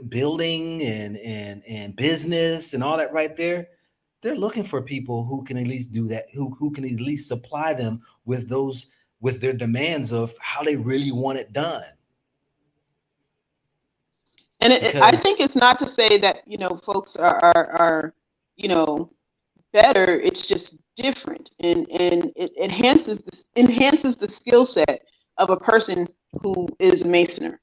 Speaker 1: building and business and all that right there, they're looking for people who can at least do that, who can at least supply them with those, with their demands of how they really want it done.
Speaker 2: And I think
Speaker 1: Because
Speaker 2: it's not to say that folks are you know better. It's just different, and it enhances the skill set of a person who is a masoner,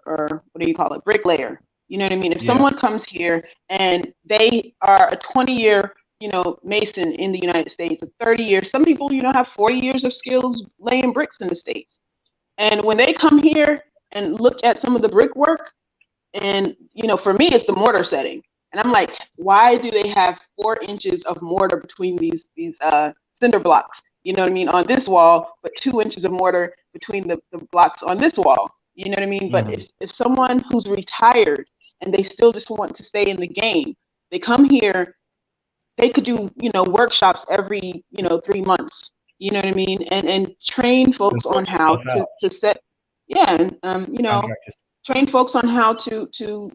Speaker 2: or what do you call it, bricklayer. You know what I mean? If
Speaker 1: yeah,
Speaker 2: someone comes here and they are a 20-year mason in the United States, a 30 years, some people have 40 years of skills laying bricks in the States, and when they come here and look at some of the brickwork, and for me it's the mortar setting, and I'm like, why do they have 4 inches of mortar between these cinder blocks, you know what I mean, on this wall, but 2 inches of mortar between the blocks on this wall, you know what I mean? But
Speaker 1: mhm.
Speaker 2: if someone who's retired and they still just want to stay in the game, they come here, they could do workshops every 3 months, you know what I mean, and train
Speaker 1: And
Speaker 2: folks on
Speaker 1: sort your
Speaker 2: how
Speaker 1: stuff
Speaker 2: to
Speaker 1: out,
Speaker 2: set, yeah, and
Speaker 1: contractors.
Speaker 2: train folks on how to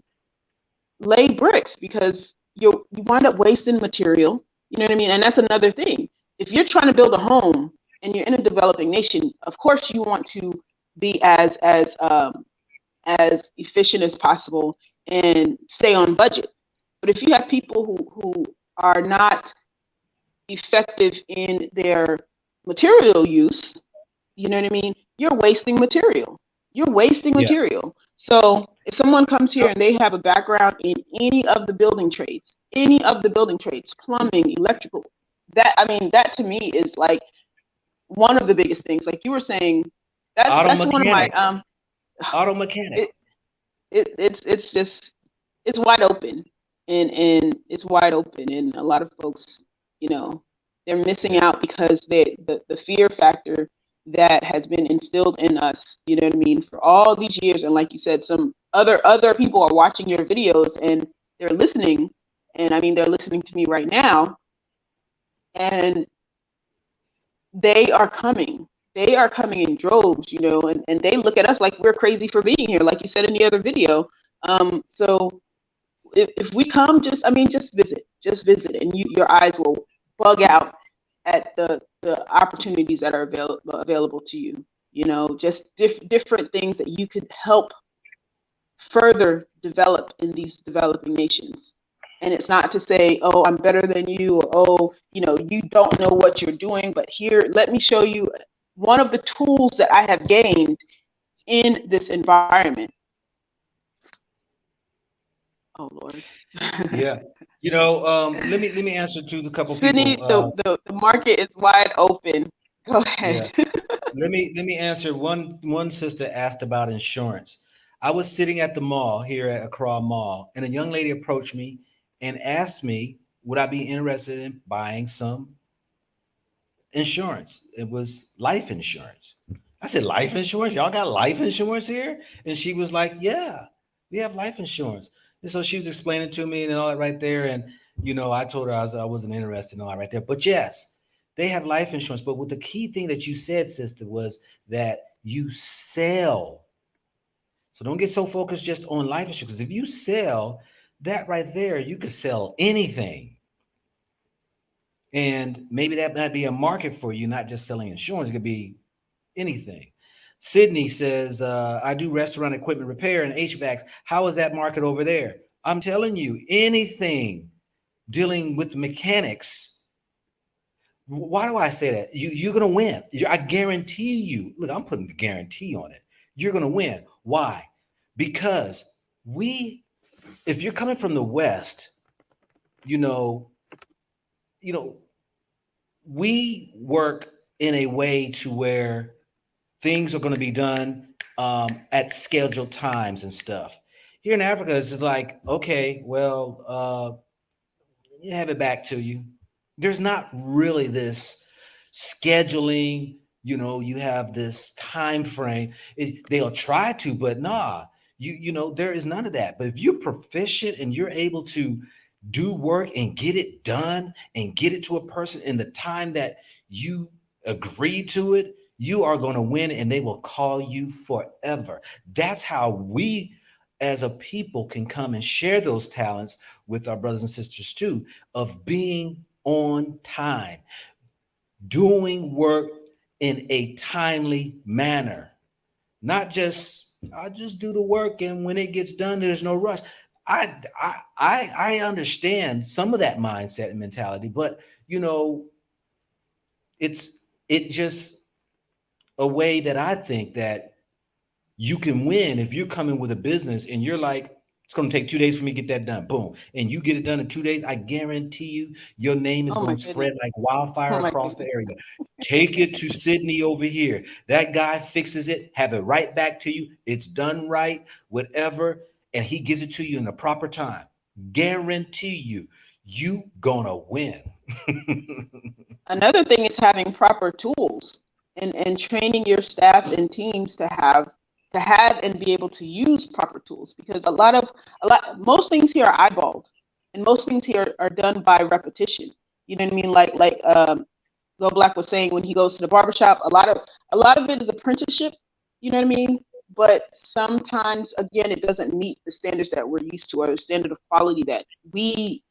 Speaker 2: lay bricks, because you wind up wasting material. You know what I mean? And that's another thing. If you're trying to build a home and you're in a developing nation, of course you want to be as efficient as possible and stay on budget. But if you have people who are not effective in their material use, you know what I mean? You're wasting material. You're wasting
Speaker 1: Yeah.
Speaker 2: material. So if someone comes here and they have a background in any of the building trades, plumbing, electrical, that, I mean, that to me is like one of the biggest things. Like you were saying,
Speaker 1: Auto
Speaker 2: that's one of my
Speaker 1: mechanics. Auto mechanic.
Speaker 2: it, it's just, it's wide open, and it's wide open, and a lot of folks, you know, they're missing
Speaker 1: Yeah.
Speaker 2: out because the fear factor that has been instilled in us, you know what I mean, for all these years. And like you said, some other people are watching your videos and they're listening, and I mean they're listening to me right now, and they are coming in droves, and they look at us like we're crazy for being here, like you said in the other video. So if we come, just visit, and your eyes will bug out at the opportunities that are available to you. Just different things that you could help further develop in these developing nations. And it's not to say, oh, I'm better than you, or oh, you don't know what you're doing, but here, let me show you one of the tools that I have gained in this environment. Oh Lord.
Speaker 1: Yeah. Let me answer to the couple
Speaker 2: Sydney,
Speaker 1: people.
Speaker 2: the market is wide open. Go
Speaker 1: Yeah,
Speaker 2: ahead.
Speaker 1: let me answer. One sister asked about insurance. I was sitting at the mall here at Accra Mall, and a young lady approached me and asked me, would I be interested in buying some insurance? It was life insurance. I said, life insurance? Y'all got life insurance here? And she was like, yeah, we have life insurance. And so she was explaining to me and all that right there. And, I told her I wasn't interested in all that right there. But yes, they have life insurance. But what the key thing that you said, sister, was that you sell. So don't get so focused just on life insurance. Because if you sell that right there, you could sell anything. And maybe that might be a market for you, not just selling insurance. It could be anything. Sydney says, I do restaurant equipment repair and HVACs. How is that market over there? I'm telling you, anything dealing with mechanics. Why do I say that? You're going to win. I guarantee you. Look, I'm putting the guarantee on it. You're going to win. Why? Because if you're coming from the West, you know, you know, we work in a way to where things are going to be done at scheduled times and stuff. Here in Africa, it's just like, okay, well, you have it back to you. There's not really this scheduling. You have this time frame. They'll try to, but nah. There is none of that. But if you're proficient and you're able to do work and get it done and get it to a person in the time that you agree to it, you are going to win and they will call you forever. That's how we as a people can come and share those talents with our brothers and sisters too, of being on time, doing work in a timely manner. Not just I just do the work and when it gets done, there's no rush. I understand some of that mindset and mentality, but it's just a way that I think that you can win if you're coming with a business and you're like, it's going to take 2 days for me to get that done. Boom. And you get it done in 2 days. I guarantee you, your name is
Speaker 2: Oh my
Speaker 1: going to spread
Speaker 2: goodness.
Speaker 1: like wildfire
Speaker 2: Oh my
Speaker 1: across the
Speaker 2: goodness.
Speaker 1: area. Take it to Sydney over here. That guy fixes it, have it right back to you. It's done right, whatever. And he gives it to you in the proper time. Guarantee you gonna win.
Speaker 2: Another thing is having proper tools and training your staff and teams to have and be able to use proper tools, because most things here are eyeballed, and most things here are done by repetition. You know what I mean? Like Go Black was saying, when he goes to the barbershop, a lot of it is apprenticeship. You know what I mean? But sometimes, again, it doesn't meet the standards that we're used to, or the standard of quality that we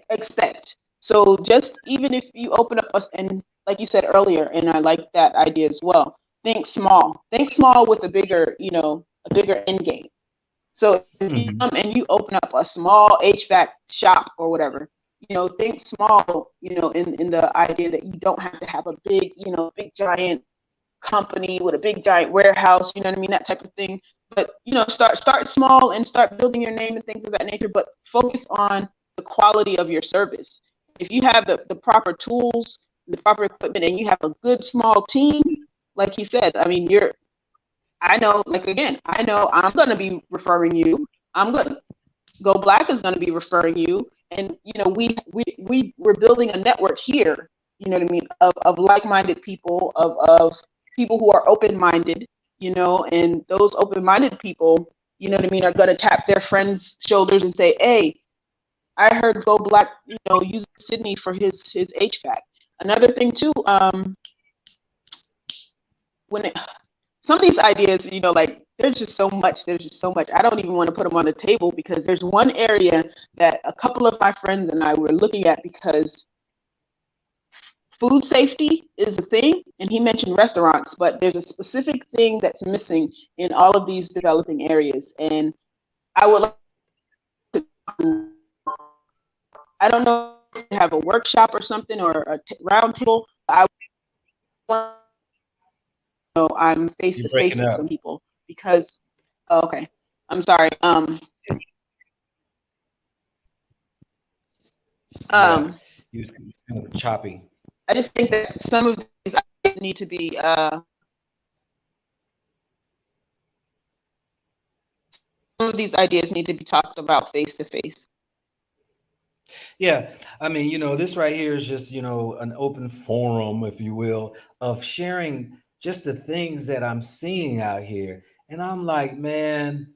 Speaker 2: expect. So just even if you open up us, and like you said earlier, and I like that idea as well. Think small. Think small with a bigger end game. So if you
Speaker 1: Mhm.
Speaker 2: come and you open up a small HVAC shop or whatever, think small, in the idea that you don't have to have a big giant company with a big giant warehouse, you know what I mean, that type of thing. But start small and start building your name and things of that nature, but focus on the quality of your service. If you have the proper tools, the proper equipment, and you have a good small team, like he said, I mean, I know, like, again, I know I'm going to be referring you. I'm going to Go Black is going to be referring you. And, we're building a network here, you know what I mean, of like-minded people, of people who are open-minded, and those open-minded people, you know what I mean, are going to tap their friends' shoulders and say, hey, I heard Go Black, use Sydney for his HVAC. Another thing too, when some of these ideas, like, there's just so much. I don't even want to put them on the table, because there's one area that a couple of my friends and I were looking at, because food safety is a thing, and he mentioned restaurants, but there's a specific thing that's missing in all of these developing areas. And I would like to, I don't know if they have a workshop or something, or a round table. I want to know I'm face
Speaker 1: You're
Speaker 2: to face
Speaker 1: breaking
Speaker 2: with
Speaker 1: up.
Speaker 2: some people, because, oh, okay, I'm sorry.
Speaker 1: Yeah,
Speaker 2: Um,
Speaker 1: you was kind of choppy.
Speaker 2: I just think that some of these ideas need to be some of these ideas need to be talked about face to face.
Speaker 1: Yeah, I mean, this right here is just, an open forum, if you will, of sharing just the things that I'm seeing out here. And I'm like, man,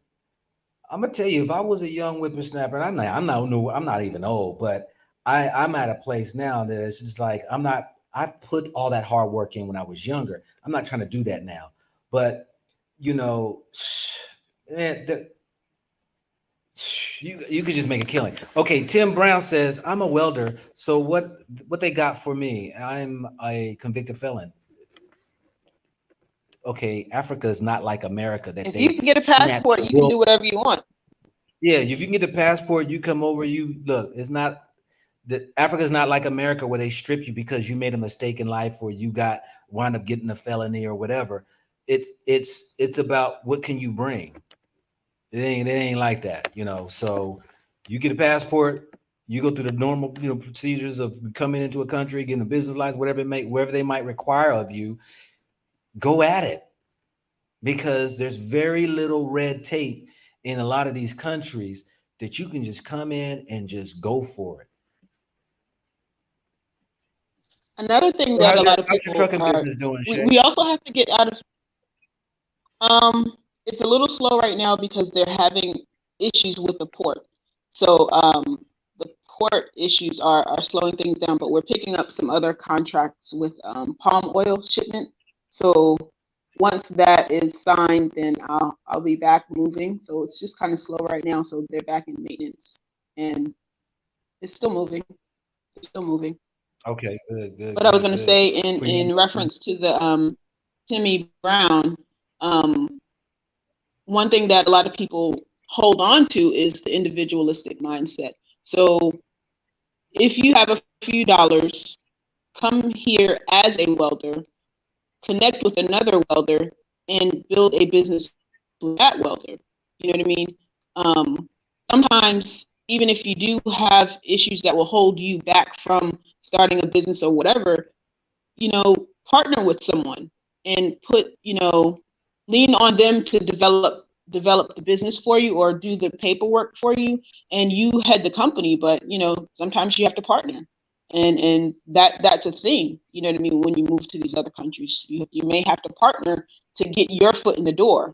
Speaker 1: I'm gonna tell you, if I was a young whippersnapper, and I'm not even old, but I'm at a place now that it's just like I put all that hard work in when I was younger. I'm not trying to do that now, but you know, man, you could just make a killing. Okay, Tim Brown says I'm a welder. So what they got for me? I'm a convicted felon. Okay, Africa is not like America that
Speaker 2: If you
Speaker 1: they
Speaker 2: can get a
Speaker 1: snatch
Speaker 2: passport,
Speaker 1: your
Speaker 2: you can
Speaker 1: will.
Speaker 2: do whatever you want.
Speaker 1: Yeah, if you can get the passport, you come over. You look. It's not that Africa's not like America where they strip you because you made a mistake in life or you got wind up getting a felony or whatever. It's about what can you bring. It ain't like that. So you get a passport, you go through the normal procedures of coming into a country, getting a business license, whatever they might require of you. Go at it because there's very little red tape in a lot of these countries that you can just come in and just go for it.
Speaker 2: Another thing
Speaker 1: So
Speaker 2: that a
Speaker 1: how's your
Speaker 2: lot of
Speaker 1: how's your
Speaker 2: people
Speaker 1: trucking
Speaker 2: are,
Speaker 1: business doing,
Speaker 2: we
Speaker 1: Shay?
Speaker 2: also have to get out of, it's a little slow right now because they're having issues with the port. So the port issues are slowing things down, but we're picking up some other contracts with palm oil shipment. So once that is signed, then I'll be back moving. So it's just kind of slow right now. So they're back in maintenance, and it's still moving. It's still moving.
Speaker 1: Okay, good, good,
Speaker 2: But I was
Speaker 1: good,
Speaker 2: going to
Speaker 1: good.
Speaker 2: say
Speaker 1: For you,
Speaker 2: in reference to the Timmy Brown, um, one thing that a lot of people hold on to is the individualistic mindset. So if you have a few dollars, come here as a welder, connect with another welder, and build a business with that welder. You know what I mean? Sometimes, even if you do have issues that will hold you back from starting a business or whatever, partner with someone and lean on them to develop the business for you or do the paperwork for you, and you head the company. But sometimes you have to partner, and that's a thing. You know what I mean? When you move to these other countries, you may have to partner to get your foot in the door.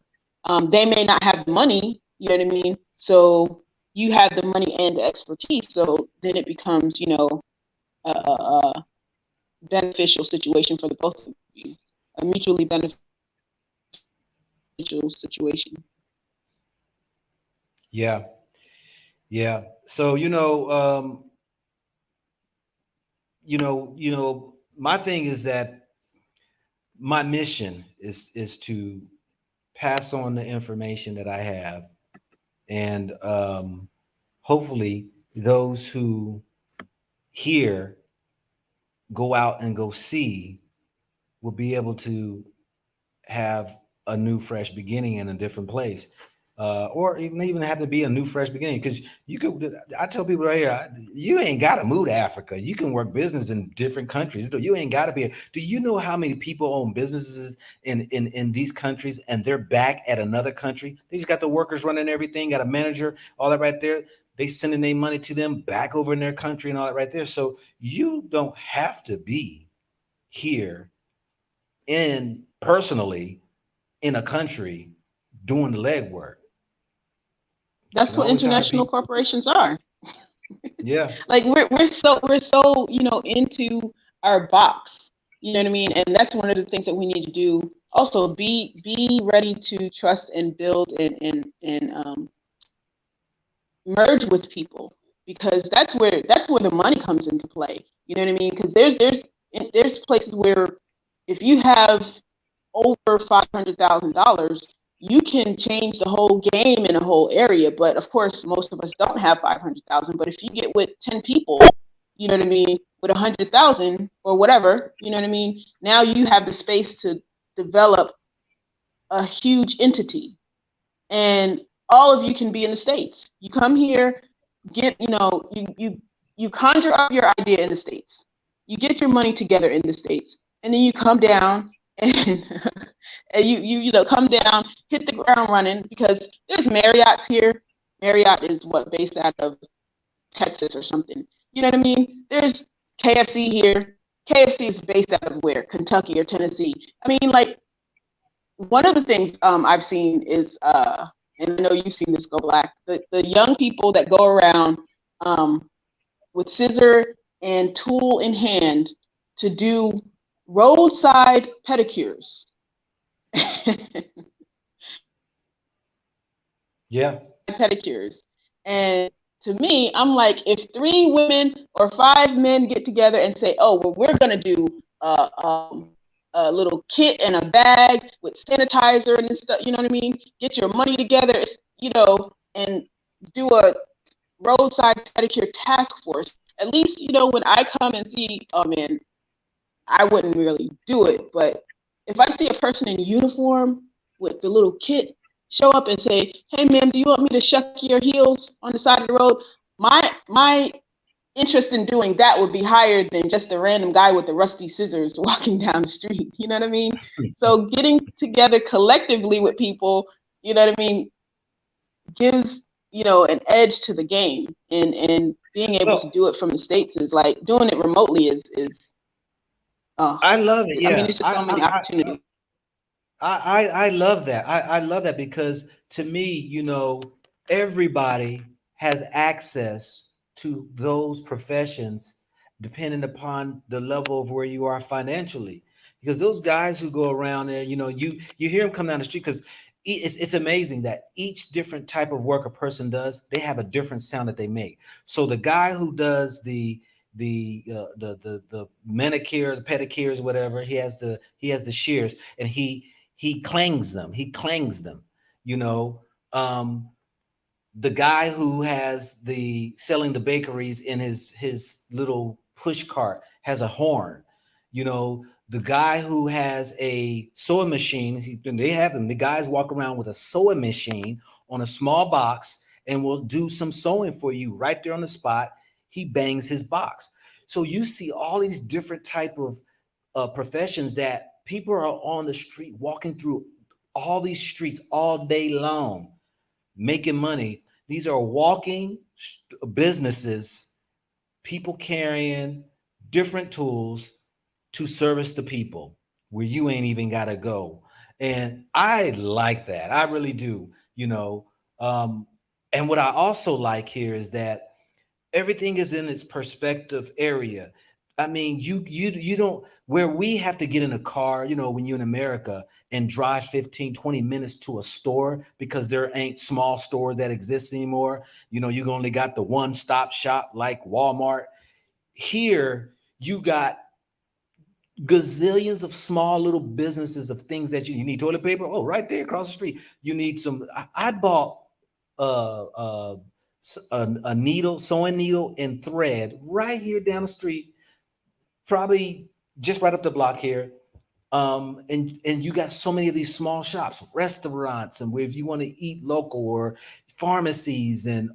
Speaker 2: They may not have the money. You know what I mean? So you have the money and the expertise. So then it becomes a beneficial situation for the both of you, a mutually beneficial situation.
Speaker 1: yeah, yeah. So my thing is that my mission is to pass on the information that I have, and hopefully those who hear go out and go see will be able to have a new fresh beginning in a different place, or even have to be a new fresh beginning, because you could. I tell people right here, you ain't got to move to Africa. You can work business in different countries. You ain't got to be. Do you know how many people own businesses in these countries and they're back at another country? They just got the workers running everything, got a manager, all that right there. They sending their money to them back over in their country and all that right there. So you don't have to be here in personally in a country doing the legwork. You can
Speaker 2: That's what
Speaker 1: always hire
Speaker 2: international
Speaker 1: people.
Speaker 2: corporations are.
Speaker 1: Yeah,
Speaker 2: Like we're so into our box. You know what I mean? And that's one of the things that we need to do. Also, be ready to trust and build and merge with people, because that's where the money comes into play. You know what I mean? Because there's places where if you have over $500,000, you can change the whole game in a whole area. But of course, most of us don't have 500,000. But if you get with 10 people, you know what I mean, with 100,000 or whatever, you know what I mean. Now you have the space to develop a huge entity, and all of you can be in the States. You come here, get you you conjure up your idea in the States, you get your money together in the States, and then you come down and, and you know, come down, hit the ground running, because there's Marriott's here. Marriott is what, based out of Texas or something. You know what I mean? There's KFC here. KFC is based out of where? Kentucky or Tennessee. I mean, like, one of the things I've seen is, and I know you've seen this, Go Black, the young people that go around um, with scissor and tool in hand to do roadside pedicures.
Speaker 1: Yeah.
Speaker 2: Pedicures. And to me, I'm like, if 3 women or 5 men get together and say, oh, well, we're going to do a little kit and a bag with sanitizer and stuff, you know what I mean? Get your money together, you know, and do a roadside pedicure task force. At least, you know, when I come and see, oh man, I wouldn't really do it. But if I see a person in uniform with the little kit show up and say, hey man, do you want me to shuck your heels on the side of the road? My interest in doing that would be higher than just a random guy with the rusty scissors walking down the street. You know what I mean? So getting together collectively with people, you know what I mean, gives, you know, an edge to the game. And being able to
Speaker 1: Well,
Speaker 2: do it from the States is like doing it remotely is
Speaker 1: I love it.
Speaker 2: I mean,
Speaker 1: Yeah.
Speaker 2: it's just so many opportunities.
Speaker 1: I love that. I love that because to me, you know, everybody has access to those professions depending upon the level of where you are financially. Because those guys who go around there, you know, you hear them come down the street because it's amazing that each different type of work a person does, they have a different sound that they make. So the guy who does the manicure, the pedicures, whatever, he has the shears and he clangs them. He clangs them. You know, the guy who has the selling the bakeries in his little push cart has a horn. You know, the guy who has a sewing machine, they have them. The guys walk around with a sewing machine on a small box and will do some sewing for you right there on the spot. He bangs his box. So you see all these different type of professions that people are on the street walking through all these streets all day long making money. These are walking businesses, people carrying different tools to service the people where you ain't even got to go. And I like that. I really do, you know. And what I also like here is that everything is in its perspective area. I mean, you don't where we have to get in a car, you know, when you're in America and drive 15, 20 minutes to a store because there ain't small store that exists anymore. You know, you only got the one-stop shop like Walmart. Here, you got gazillions of small little businesses of things that you need toilet paper. Oh, right there across the street. You need some. I bought uh, uh, a needle, sewing needle and thread right here down the street, probably just right up the block here. And you got so many of these small shops, restaurants, and where if you want to eat local or pharmacies, and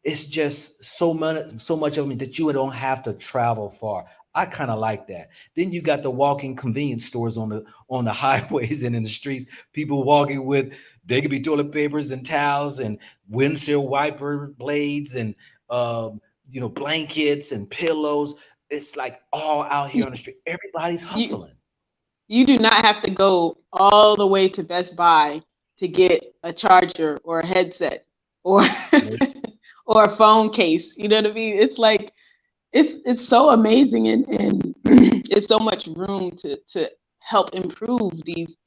Speaker 1: it's just so much of them that you don't have to travel far. I kind of like that. Then you got the walking convenience stores on the highways and in the streets. People walking with they could be toilet papers and towels and windshield wiper blades and you know blankets and pillows. It's like all out here on the street. Everybody's
Speaker 2: You
Speaker 1: hustling.
Speaker 2: you do not have to go all the way to Best Buy to get a charger or a headset or
Speaker 1: Nope.
Speaker 2: or a phone case. You know what I mean? It's like it's so amazing, and it's so much room to help improve these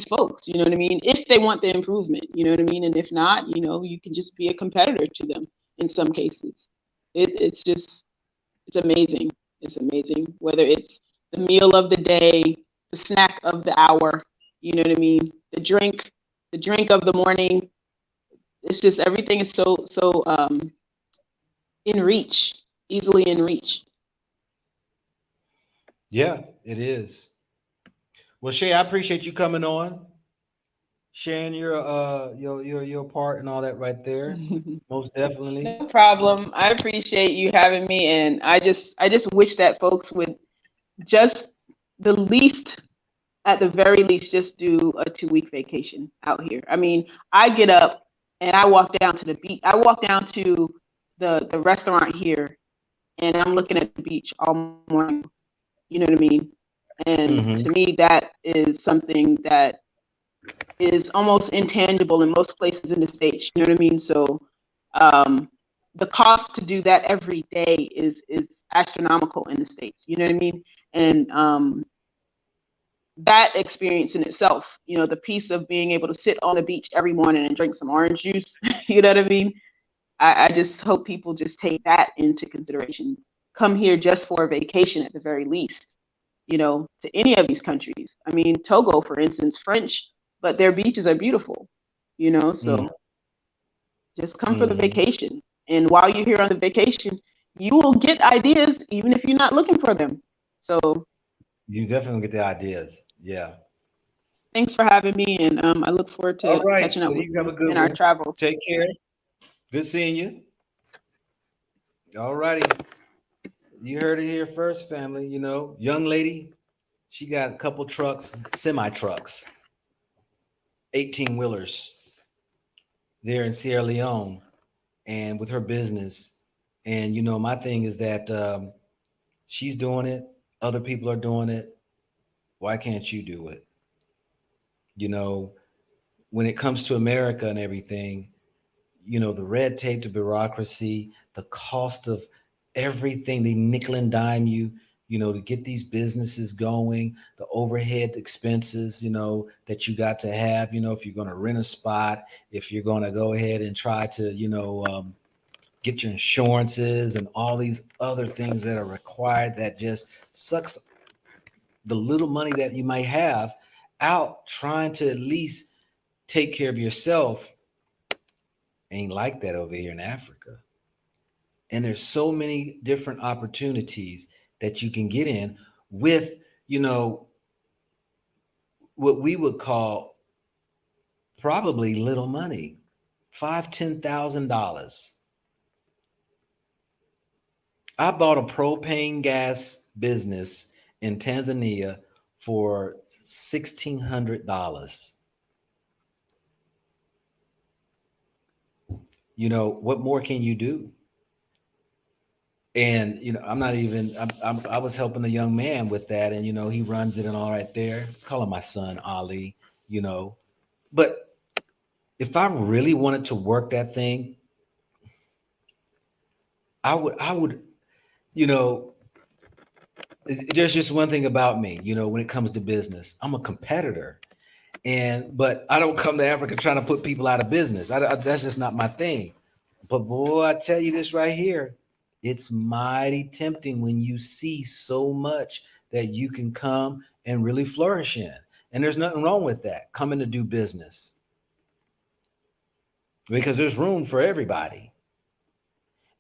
Speaker 2: folks. You know what I mean? If they want the improvement, you know what I mean, and if not, you know, you can just be a competitor to them in some cases. It's just it's amazing. It's amazing. Whether it's the meal of the day, the snack of the hour, you know what I mean? The drink of the morning. It's just everything is so in reach, easily in reach.
Speaker 1: Yeah, it is. Well, Shay, I appreciate you coming on. sharing your part and all that right there. Most definitely.
Speaker 2: No problem. I appreciate you having me, and I just wish that folks would just the least at the very least just do a 2 week vacation out here. I mean, I get up and I walk down to the beach. I walk down to the restaurant here, and I'm looking at the beach all morning. You know what I mean? And
Speaker 1: Mm-hmm.
Speaker 2: to me, that is something that is almost intangible in most places in the states. You know what I mean? So um, the cost to do that every day is astronomical in the states. You know what I mean? And that experience in itself, the piece of being able to sit on the beach every morning and drink some orange juice. You know what I mean? I just hope people just take that into consideration. Come here just for a vacation at the very least, to any of these countries. I mean, Togo, for instance, French, but their beaches are beautiful,
Speaker 1: Mm-hmm.
Speaker 2: so just come for the
Speaker 1: Mm-hmm.
Speaker 2: vacation. And while you're here on the vacation, you will get ideas even if you're not looking for them. So
Speaker 1: You definitely get the ideas. Yeah.
Speaker 2: thanks for having me, and I look forward
Speaker 1: All
Speaker 2: to
Speaker 1: right.
Speaker 2: catching up
Speaker 1: Well,
Speaker 2: with
Speaker 1: you have
Speaker 2: you
Speaker 1: a good
Speaker 2: in our
Speaker 1: one.
Speaker 2: travels.
Speaker 1: Take care. Good seeing you. All righty. You heard it here first, family. Young lady, she got a couple trucks, semi trucks, 18 wheelers there in Sierra Leone, and with her business. And my thing is that she's doing it, other people are doing it. Why can't you do it? You know, when it comes to America and everything, the red tape, the bureaucracy, the cost of everything, they nickel and dime you, to get these businesses going, the overhead expenses, that you got to have, if you're going to rent a spot, if you're going to go ahead and try to, get your insurances and all these other things that are required that just sucks the little money that you might have out trying to at least take care of yourself. Ain't like that over here in Africa. And there's so many different opportunities that you can get in with, you know, what we would call probably little money, $5,000, $10,000. I bought a propane gas business in Tanzania for $1,600. What more can you do? And I'm not even. I was helping a young man with that, and he runs it and all right there. Call him my son Ali. You know, but if I really wanted to work that thing, I would. I would. You know, there's just one thing about me. When it comes to business, I'm a competitor. But I don't come to Africa trying to put people out of business. That's just not my thing. But boy, I tell you this right here, it's mighty tempting when you see so much that you can come and really flourish in. And there's nothing wrong with that, coming to do business, because there's room for everybody.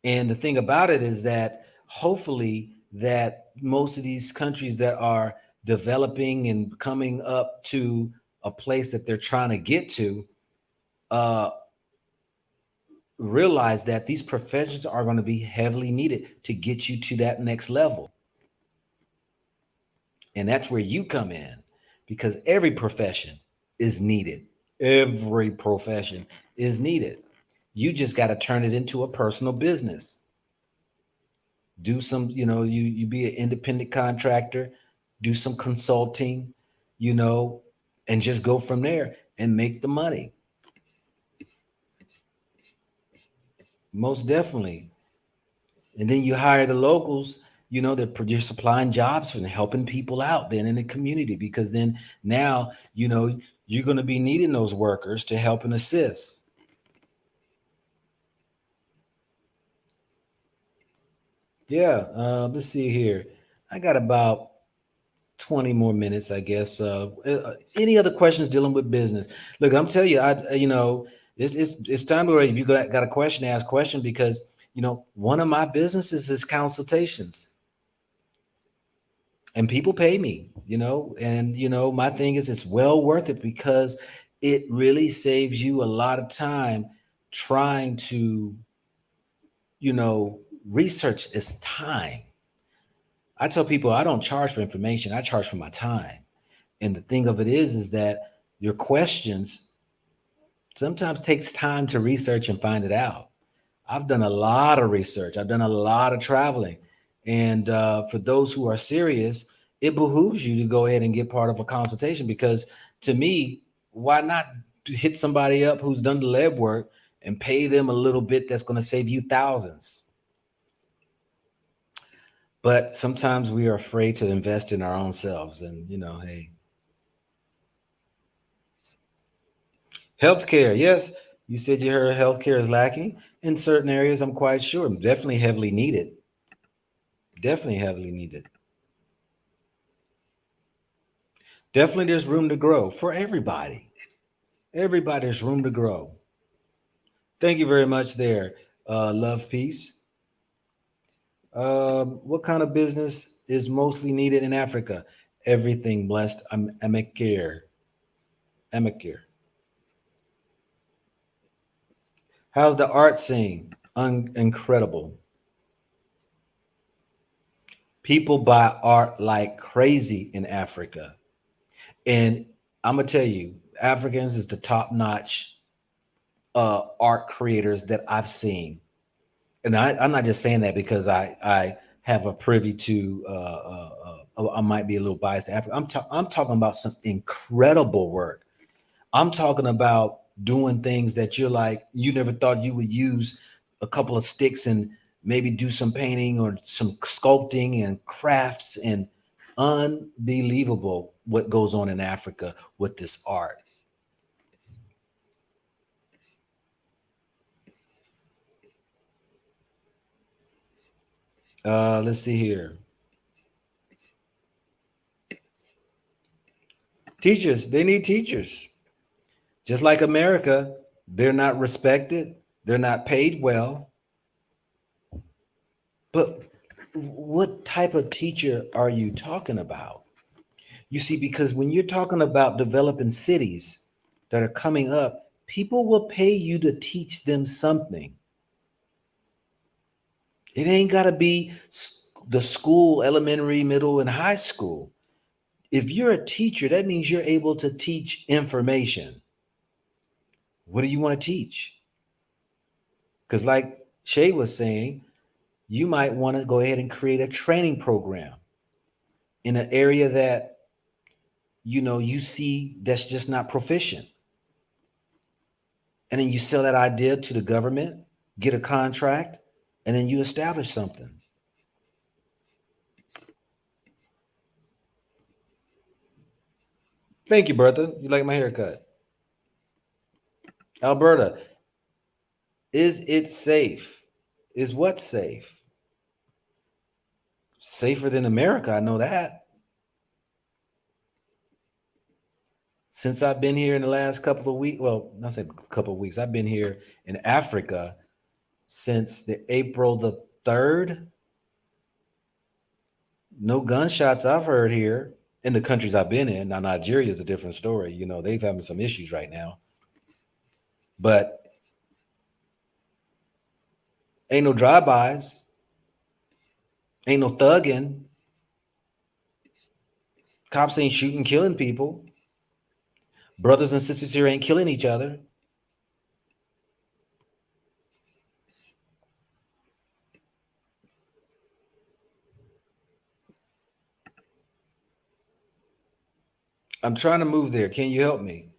Speaker 1: And the thing about it is that hopefully that most of these countries that are developing and coming up to a place that they're trying to get to, uh, realize that these professions are going to be heavily needed to get you to that next level. And that's where you come in, because every profession is needed. Every profession is needed. You just got to turn it into a personal business. Do some, you be an independent contractor, do some consulting, you know, and just go from there and make the money. Most definitely. And then you hire the locals, that you're supplying jobs and helping people out then in the community, because then now, you're going to be needing those workers to help and assist. Yeah. Let's see here. I got about 20 more minutes, I guess. Any other questions dealing with business? Look, I'm telling you, it's time to, if you got a question, ask question, because, one of my businesses is consultations. And people pay me, and my thing is it's well worth it, because it really saves you a lot of time trying to, research is time. I tell people I don't charge for information, I charge for my time. And the thing of it is that your questions sometimes takes time to research and find it out. I've done a lot of research. I've done a lot of traveling. And for those who are serious, it behooves you to go ahead and get part of a consultation because to me, why not hit somebody up who's done the lead work and pay them a little bit that's going to save you thousands? But sometimes we are afraid to invest in our own selves. And, hey, healthcare. Yes, you said you heard healthcare is lacking in certain areas. I'm quite sure. Definitely heavily needed. Definitely heavily needed. Definitely there's room to grow for everybody. Everybody, there's room to grow. Thank you very much there. Love, peace. What kind of business is mostly needed in Africa? Everything blessed. I'm Emekir. Emekir. How's the art scene? Incredible. People buy art like crazy in Africa. And I'm gonna tell you, Africans is the top notch art creators that I've seen. And I'm not just saying that because I have a privy to I might be a little biased to Africa. I'm talking about some incredible work. I'm talking about doing things that you're like you never thought you would use a couple of sticks and maybe do some painting or some sculpting and crafts and unbelievable what goes on in Africa with this art. Let's see here. Teachers, they need teachers. Just like America, they're not respected, they're not paid well. But what type of teacher are you talking about? You see, because when you're talking about developing cities that are coming up, people will pay you to teach them something. It ain't got to be the school, elementary, middle, and high school. If you're a teacher, that means you're able to teach information. What do you want to teach? Because, like Shay was saying, you might want to go ahead and create a training program in an area that you see that's just not proficient, and then you sell that idea to the government, get a contract, and then you establish something. Thank you, Bertha. You like my haircut? Alberta, is it safe? Is what safe? Safer than America, I know that. Since I've been here in the last couple of weeks, well, not say a couple of weeks, I've been here in Africa since the April the 3rd. No gunshots I've heard here in the countries I've been in. Now Nigeria is a different story. They've having some issues right now. But ain't no drive-bys, ain't no thugging. Cops ain't shooting, killing people. Brothers and sisters here ain't killing each other. I'm trying to move there. Can you help me?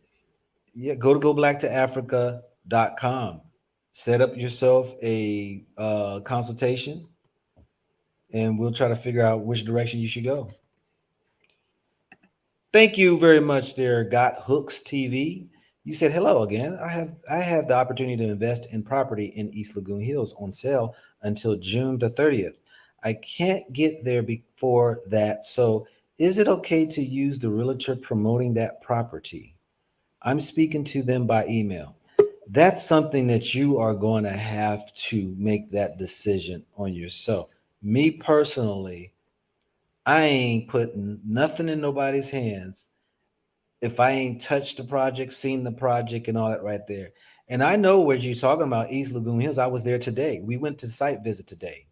Speaker 1: Yeah, go black to africa.com. Set up yourself a consultation and we'll try to figure out which direction you should go. Thank you very much there, Got Hooks TV. You said hello again. I have the opportunity to invest in property in East Lagoon Hills on sale until June the 30th. I can't get there before that. So is it okay to use the realtor promoting that property? I'm speaking to them by email. That's something that you are going to have to make that decision on yourself. Me personally, I ain't putting nothing in nobody's hands if I ain't touched the project, seen the project, and all that right there. And I know what you're talking about, East Lagoon Hills. I was there today. We went to site visit today.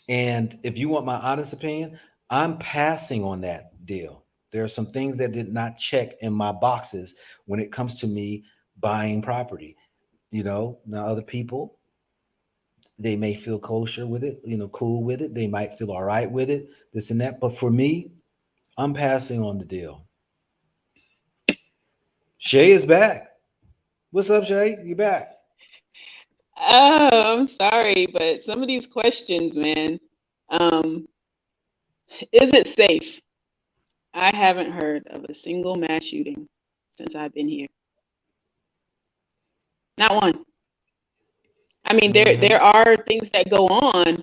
Speaker 1: And if you want my honest opinion, I'm passing on that deal. There are some things that did not check in my boxes when it comes to me buying property. Now other people, they may feel kosher with it, cool with it. They might feel all right with it, this and that. But for me, I'm passing on the deal. Shay is back. What's up, Shay? You back?
Speaker 2: Oh, I'm sorry, but some of these questions, man. Um, is it safe? I haven't heard of a single mass shooting since I've been here. Not one. I mean,
Speaker 1: Mm-hmm.
Speaker 2: there are things that go on,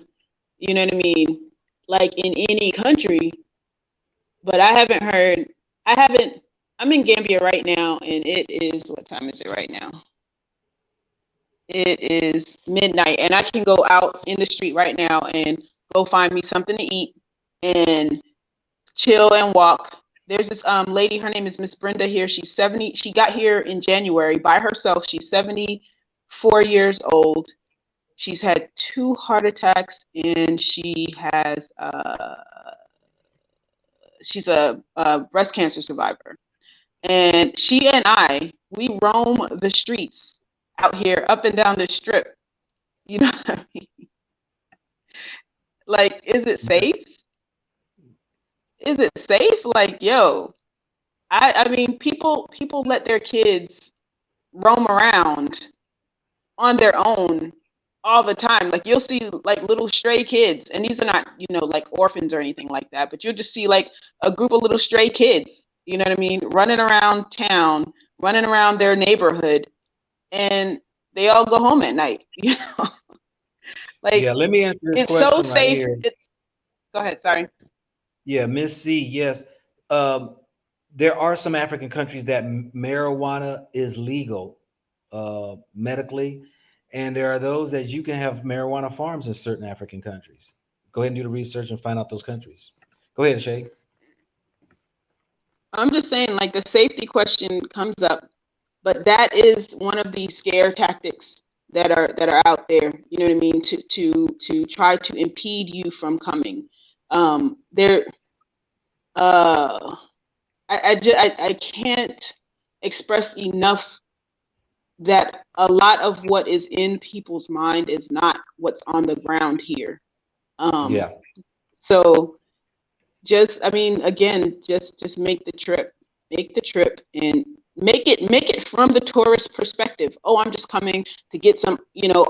Speaker 2: you know what I mean, like in any country, but I haven't heard. I haven't. I'm in Gambia right now, and it is, what time is it right now? It is midnight, and I can go out in the street right now and go find me something to eat and chill and walk. There's this lady, her name is Miss Brenda here. She's 70. She got here in January by herself. She's 74 years old. She's had 2 heart attacks, and she's a breast cancer survivor. And she and we roam the streets out here, up and down the strip. You know what I mean? Like, is it
Speaker 1: Yeah.
Speaker 2: safe? Is it safe? Like, yo, I mean, people let their kids roam around on their own all the time. Like, you'll see like little stray kids, and these are not, like orphans or anything like that, but you'll just see like a group of little stray kids, you know what I mean, running around town, running around their neighborhood, and they all go home at night.
Speaker 1: Yeah,
Speaker 2: Like,
Speaker 1: let me answer this
Speaker 2: it's so
Speaker 1: question right
Speaker 2: safe.
Speaker 1: here.
Speaker 2: It's Go ahead, sorry.
Speaker 1: Yeah, Miss C, yes. Um, there are some African countries that marijuana is legal medically, and there are those that you can have marijuana farms in certain African countries. Go ahead and do the research and find out those countries. Go ahead, Shay.
Speaker 2: I'm just saying, like, the safety question comes up, but that is one of the scare tactics that are out there. You know what I mean? To try to impede you from coming. There. Uh, I can't express enough that a lot of what is in people's mind is not what's on the ground here. Um,
Speaker 1: Yeah,
Speaker 2: so just, I mean, again, just make the trip, and make it from the tourist perspective. Oh, I'm just coming to get some,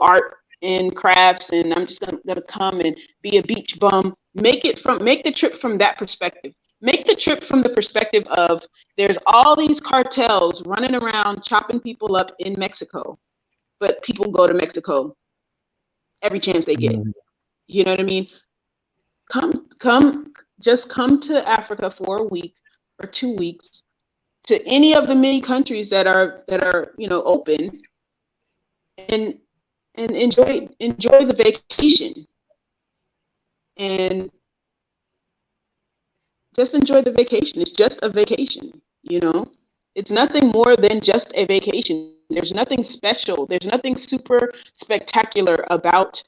Speaker 2: art and crafts, and I'm just gonna come and be a beach bum. Make the trip from that perspective. Make the trip from the perspective of, there's all these cartels running around chopping people up in Mexico, but people go to Mexico every chance they get.
Speaker 1: mhm.
Speaker 2: You know what I mean? Just come to Africa for a week or 2 weeks, to any of the many countries that are open, and enjoy the vacation, and just enjoy the vacation. It's just a vacation, you know. It's nothing more than just a vacation. There's nothing special. There's nothing super spectacular about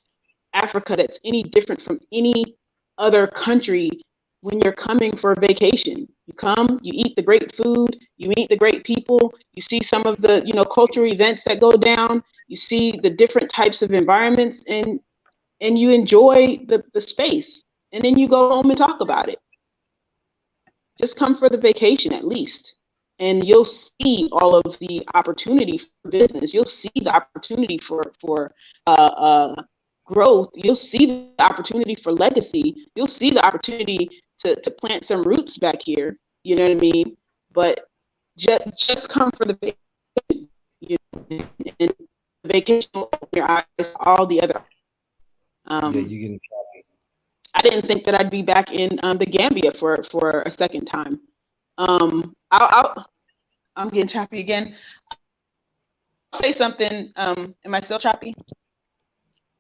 Speaker 2: Africa that's any different from any other country. When you're coming for a vacation, you come, you eat the great food, you meet the great people, you see some of the cultural events that go down, you see the different types of environments, and you enjoy the space, and then you go home and talk about it. Just come for the vacation at least, and you'll see all of the opportunity for business. You'll see the opportunity for growth. You'll see the opportunity for legacy. You'll see the opportunity to plant some roots back here. You know what I mean? But just come for the vacation. You know, and the vacation will open your eyes to all the other.
Speaker 1: Yeah,
Speaker 2: Um,
Speaker 1: you getting
Speaker 2: I didn't think that I'd be back in the Gambia for a second time. I'm getting choppy again. I'll say something. Am I still choppy?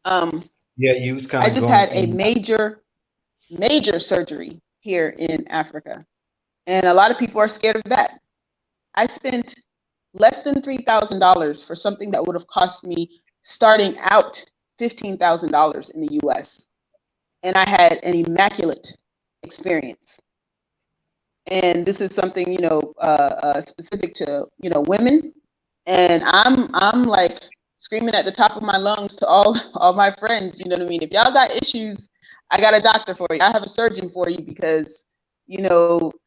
Speaker 2: Um,
Speaker 1: yeah, you was kind
Speaker 2: I
Speaker 1: of
Speaker 2: just
Speaker 1: going
Speaker 2: had
Speaker 1: in
Speaker 2: a
Speaker 1: and out.
Speaker 2: major surgery here in Africa, And a lot of people are scared of that. I spent less than $3,000 for something that would have cost me starting out $15,000 in the US. And I had an immaculate experience. And this is something, specific to, women. And I'm like screaming at the top of my lungs to all my friends, you know what I mean? If y'all got issues, I got a doctor for you. I have a surgeon for you, because,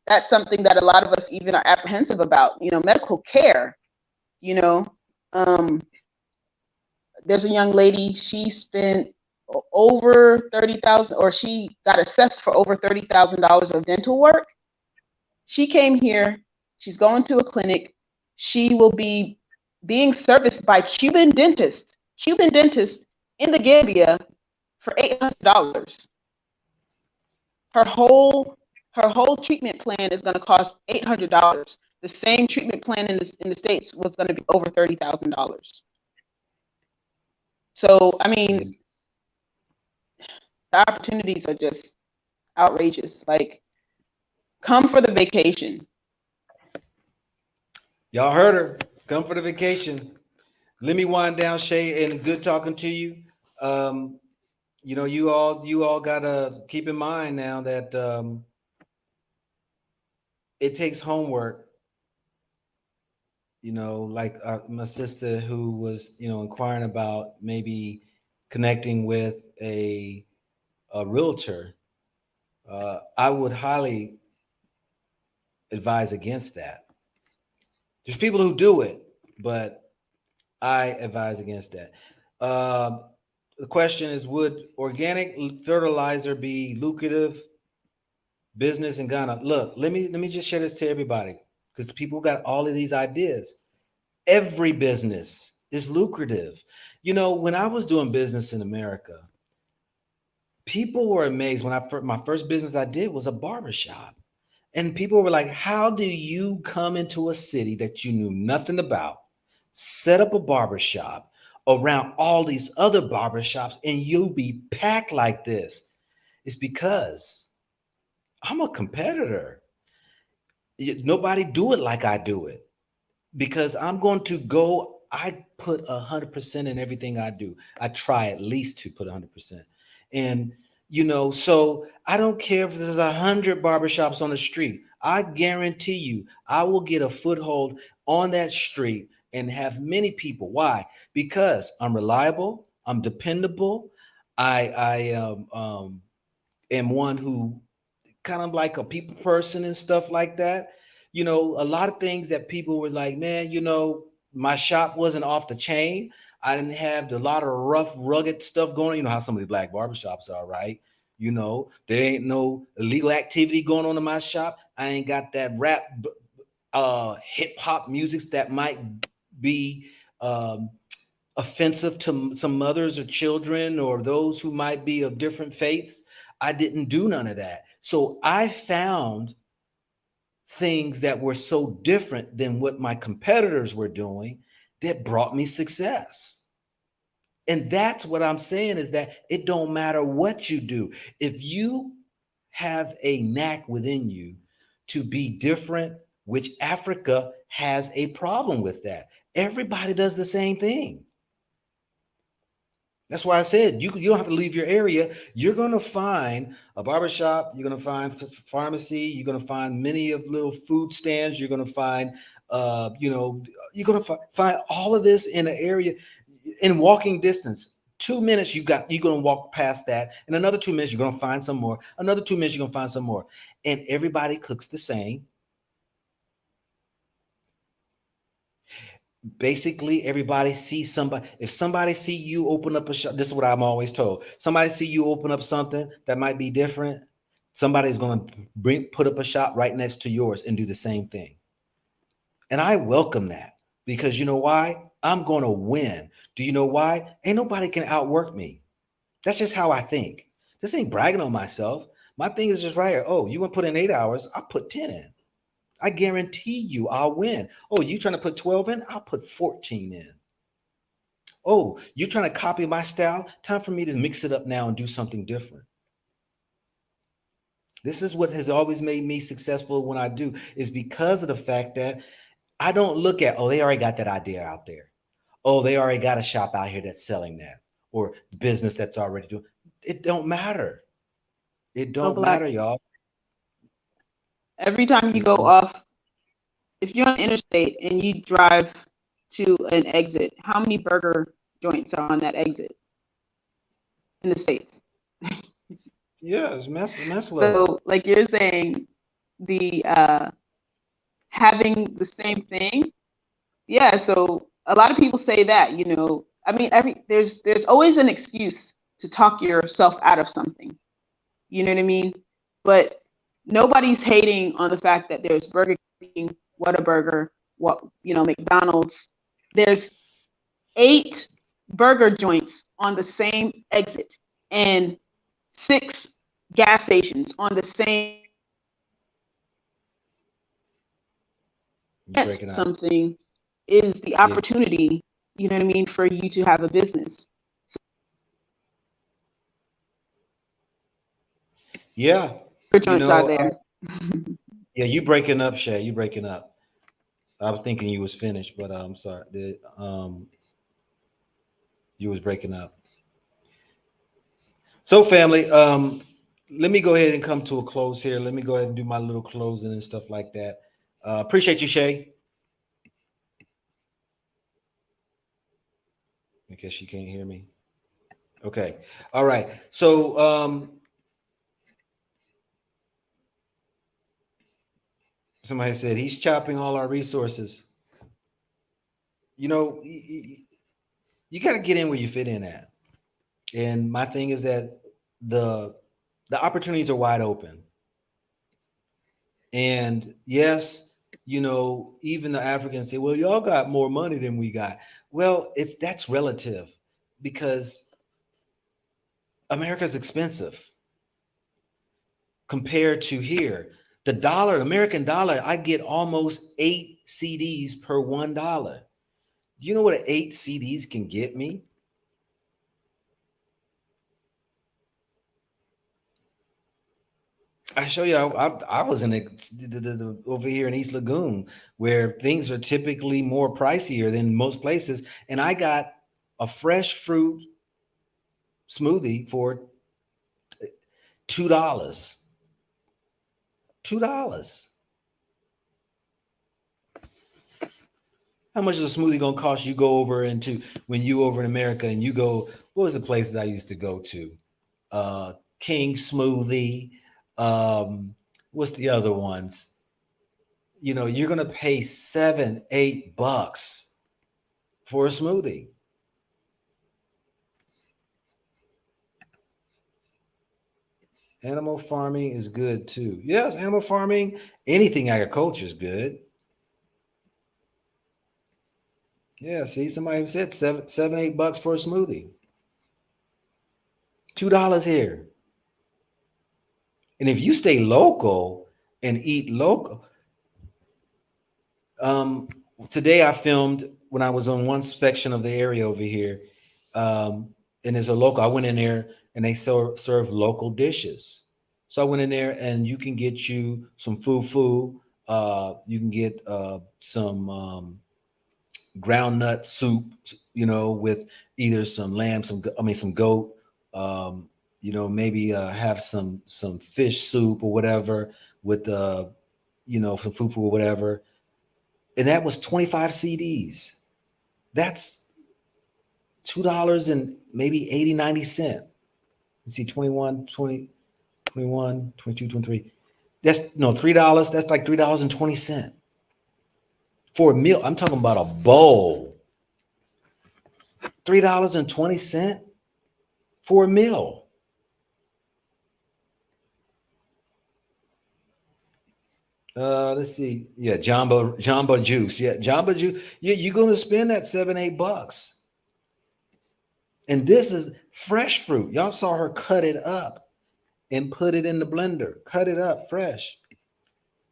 Speaker 2: that's something that a lot of us even are apprehensive about, medical care, you know. Um, there's a young lady, she spent over 30,000, or she got assessed for over $30,000 of dental work. She came here, she's going to a clinic. She will be being serviced by Cuban dentists in the Gambia for $800. Her whole her whole treatment plan is going to cost $800. The same treatment plan in the States was going to be over $30,000. So, I
Speaker 1: Yeah.
Speaker 2: mean, the opportunities are just outrageous. Like, come for the vacation.
Speaker 1: Y'all heard her. Come for the vacation. Let me wind down, Shay, and good talking to you. Um, you all gotta keep in mind now that it takes homework. Like my sister who was, inquiring about maybe connecting with a realtor. I would highly advise against that. There's people who do it, but I advise against that. Um, the question is, would organic fertilizer be lucrative business in Ghana? Look, let me just share this to everybody, because people got all of these ideas. Every business is lucrative. When I was doing business in America, people were amazed when my first business I did was a barber shop. And people were like, how do you come into a city that you knew nothing about, set up a barber shop around all these other barber shops, and you'll be packed like this? It's because I'm a competitor. Nobody do it like I do it, because I'm going to go. I put 100% in everything I do. I try at least to put 100%. And so I don't care if there's 100 barbershops on the street. I guarantee you, I will get a foothold on that street and have many people. Why? Because I'm reliable. I'm dependable. I am one who kind of like a people person and stuff like that. A lot of things that people were like, man, my shop wasn't off the chain. I didn't have a lot of rough, rugged stuff going on. You know how some of the black barbershops are, right? There ain't no illegal activity going on in my shop. I ain't got that rap, hip hop music that might be um, offensive to some mothers or children or those who might be of different faiths. I didn't do none of that. So I found things that were so different than what my competitors were doing that brought me success. And that's what I'm saying, is that it don't matter what you do. If you have a knack within you to be different, which Africa has a problem with that. Everybody does the same thing. That's why I said you don't have to leave your area. You're going to find a barbershop. You're going to find pharmacy. You're going to find many of little food stands. You're going to find, you're going to find all of this in an area in walking distance. 2 minutes, you're going to walk past that. In another 2 minutes, you're going to find some more. Another 2 minutes, you're going to find some more. And everybody cooks the same. Basically, everybody sees somebody. If somebody see you open up a shop, this is what I'm always told. Somebody see you open up something that might be different, somebody's going to put up a shop right next to yours and do the same thing. And I welcome that, because you know why? I'm going to win. Do you know why? Ain't nobody can outwork me. That's just how I think. This ain't bragging on myself. My thing is just right here. Oh, you want to put in 8 hours? I'll put 10 in. I guarantee you I'll win. Oh, you trying to put 12 in? I'll put 14 in. Oh, you're trying to copy my style? Time for me to mix it up now and do something different. This is what has always made me successful when I do, is because of the fact that I don't look at, oh, they already got that idea out there. Oh, they already got a shop out here that's selling that, or business that's already doing. It don't matter. It
Speaker 2: So
Speaker 1: don't matter,
Speaker 2: Black,
Speaker 1: y'all.
Speaker 2: every time you
Speaker 1: It
Speaker 2: go
Speaker 1: don't.
Speaker 2: off, if you're on the interstate and you drive to an exit, how many burger joints are on that exit in the States?
Speaker 1: Yeah, it's mess load.
Speaker 2: So, like you're saying, the having the same thing, yeah. So a lot of people say that, I mean, there's always an excuse to talk yourself out of something. You know what I mean? But nobody's hating on the fact that there's Burger King, Whataburger, McDonald's. There's 8 burger joints on the same exit and 6 gas stations on the same
Speaker 1: You breaking up.
Speaker 2: something is the
Speaker 1: Yeah,
Speaker 2: opportunity, you know what I mean, for you to have a business.
Speaker 1: yeah.
Speaker 2: Burger
Speaker 1: You
Speaker 2: joints are
Speaker 1: know,
Speaker 2: there.
Speaker 1: yeah. You breaking up, Shay. You breaking up. I was thinking you was finished, but I'm sorry. You was breaking up. So, family, let me go ahead and come to a close here. Let me go ahead and do my little closing and stuff like that. Appreciate you, Shay. I guess she can't hear me. Okay. All right. So, somebody said he's chopping all our resources. You know, you got to get in where you fit in at. And my thing is that the the opportunities are wide open. And yes, even the Africans say, "Well, y'all got more money than we got." Well, it's that's relative because America's expensive compared to here. The dollar, American dollar, I get almost 8 CDs per $1. Do you know what 8 CDs can get me? I show you. I was in over here in East Lagoon, where things are typically more pricier than most places, and I got a fresh fruit smoothie for $2. $2. How much is a smoothie gonna cost you? Go over into when you over in America and you go. What was the places I used to go to? King Smoothie. Um, what's the other ones? You're gonna pay 7, 8 bucks for a smoothie. Animal farming is good too. Yes, animal farming, anything agriculture is good. Yeah, see, somebody said 7, 8 bucks for a smoothie. $2 here. And if you stay local and eat local, um, today I filmed when I was on one section of the area over here, and there's a local. I went in there and they serve local dishes. So I went in there and you can get you some fufu. You can get some ground nut soup, with either some lamb, some goat, maybe have some fish soup or whatever with some fufu or whatever. And that was 25 CDs. That's $2 and maybe 80, 90 cents. You see 21, 20, 21, 22, 23. That's no $3. That's like $3.20 for a meal. I'm talking about a bowl. $3.20 for a meal. Let's see. Yeah, Jamba Juice. Yeah, Jamba Juice. You're gonna spend that 7, 8 bucks. And this is fresh fruit. Y'all saw her cut it up and put it in the blender. Cut it up fresh.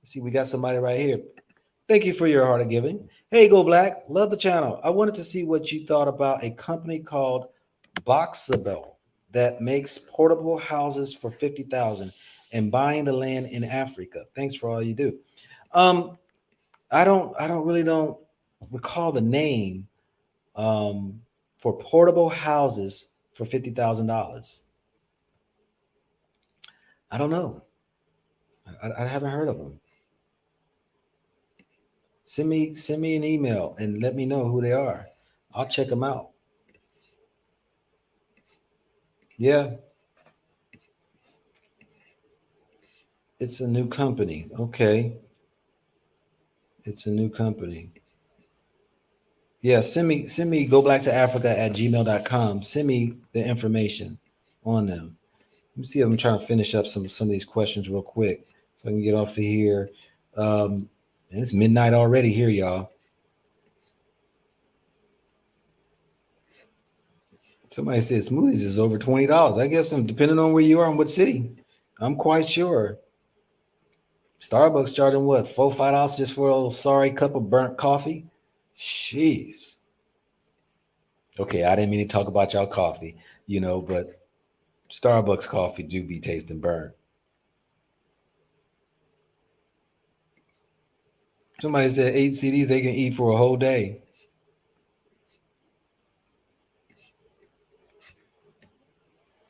Speaker 1: See, we got somebody right here. Thank you for your heart of giving. Hey, Go Black. Love the channel. I wanted to see what you thought about a company called Boxabel that makes portable houses for 50,000. and buying the land in Africa. Thanks for all you do. Um, I don't recall the name for portable houses for $50,000. I don't know. I haven't heard of them. Send me an email and let me know who they are. I'll check them out. Yeah, it's a new company. Okay, it's a new company. Yeah, send me go back to Africa at gmail.com. Send me the information on them. Let me see if I'm trying to finish up some of these questions real quick so I can get off of here. And it's midnight already here, y'all. Somebody said smoothies is over $20. I guess I'm depending on where you are and what city. I'm quite sure. Starbucks charging what, $4, $5 just for a little sorry cup of burnt coffee? Jeez. Okay, I didn't mean to talk about y'all coffee, but Starbucks coffee do be tasting burnt. Somebody said 8 CDs they can eat for a whole day.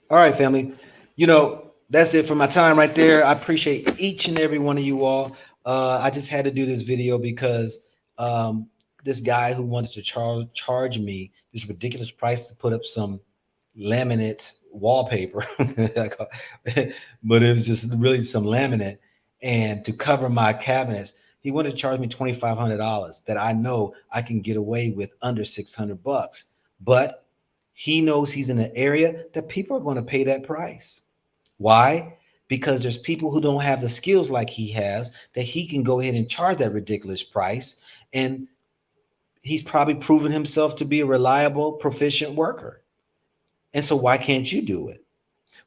Speaker 1: All right, family. That's it for my time right there. I appreciate each and every one of you all. I just had to do this video because this guy who wanted to charge me this ridiculous price to put up some laminate wallpaper, but it was just really some laminate, and to cover my cabinets, he wanted to charge me $2,500 that I know I can get away with under $600. But he knows he's in an area that people are going to pay that price. Why? Because there's people who don't have the skills like he has that he can go ahead and charge that ridiculous price. And he's probably proven himself to be a reliable, proficient worker. And so why can't you do it?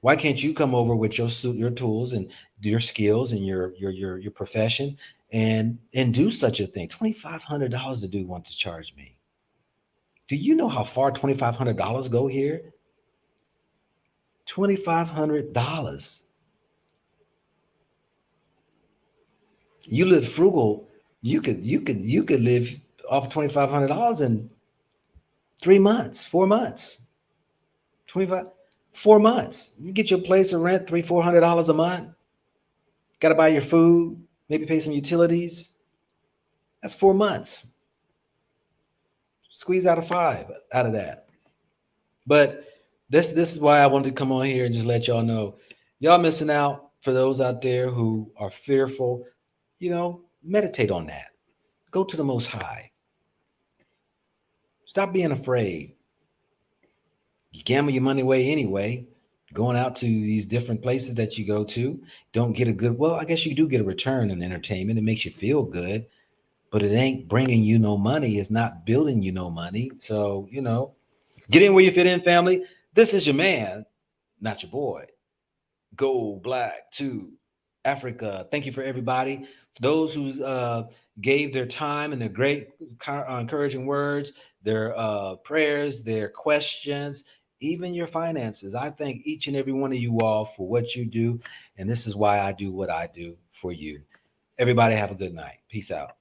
Speaker 1: Why can't you come over with your tools and your skills and your profession and do such a thing? $2,500 the dude wants to charge me. Do you know how far $2,500 go here? $2,500. You live frugal. You could live off $2,500 in 3 months, 4 months. 25, 4 months. You get your place of rent, $300-$400 a month. Got to buy your food, maybe pay some utilities. That's 4 months. Squeeze out a five out of that. But this is why I wanted to come on here and just let y'all know, y'all missing out. For those out there who are fearful, meditate on that. Go to the Most High. Stop being afraid. You gamble your money away anyway. Going out to these different places that you go to, don't get a good, well, I guess you do get a return in entertainment. It makes you feel good, but it ain't bringing you no money. It's not building you no money. So, get in where you fit in, family. This is your man, not your boy. Go black to Africa. Thank you for everybody. Those who gave their time and their great encouraging words, their prayers, their questions, even your finances. I thank each and every one of you all for what you do. And this is why I do what I do for you. Everybody have a good night. Peace out.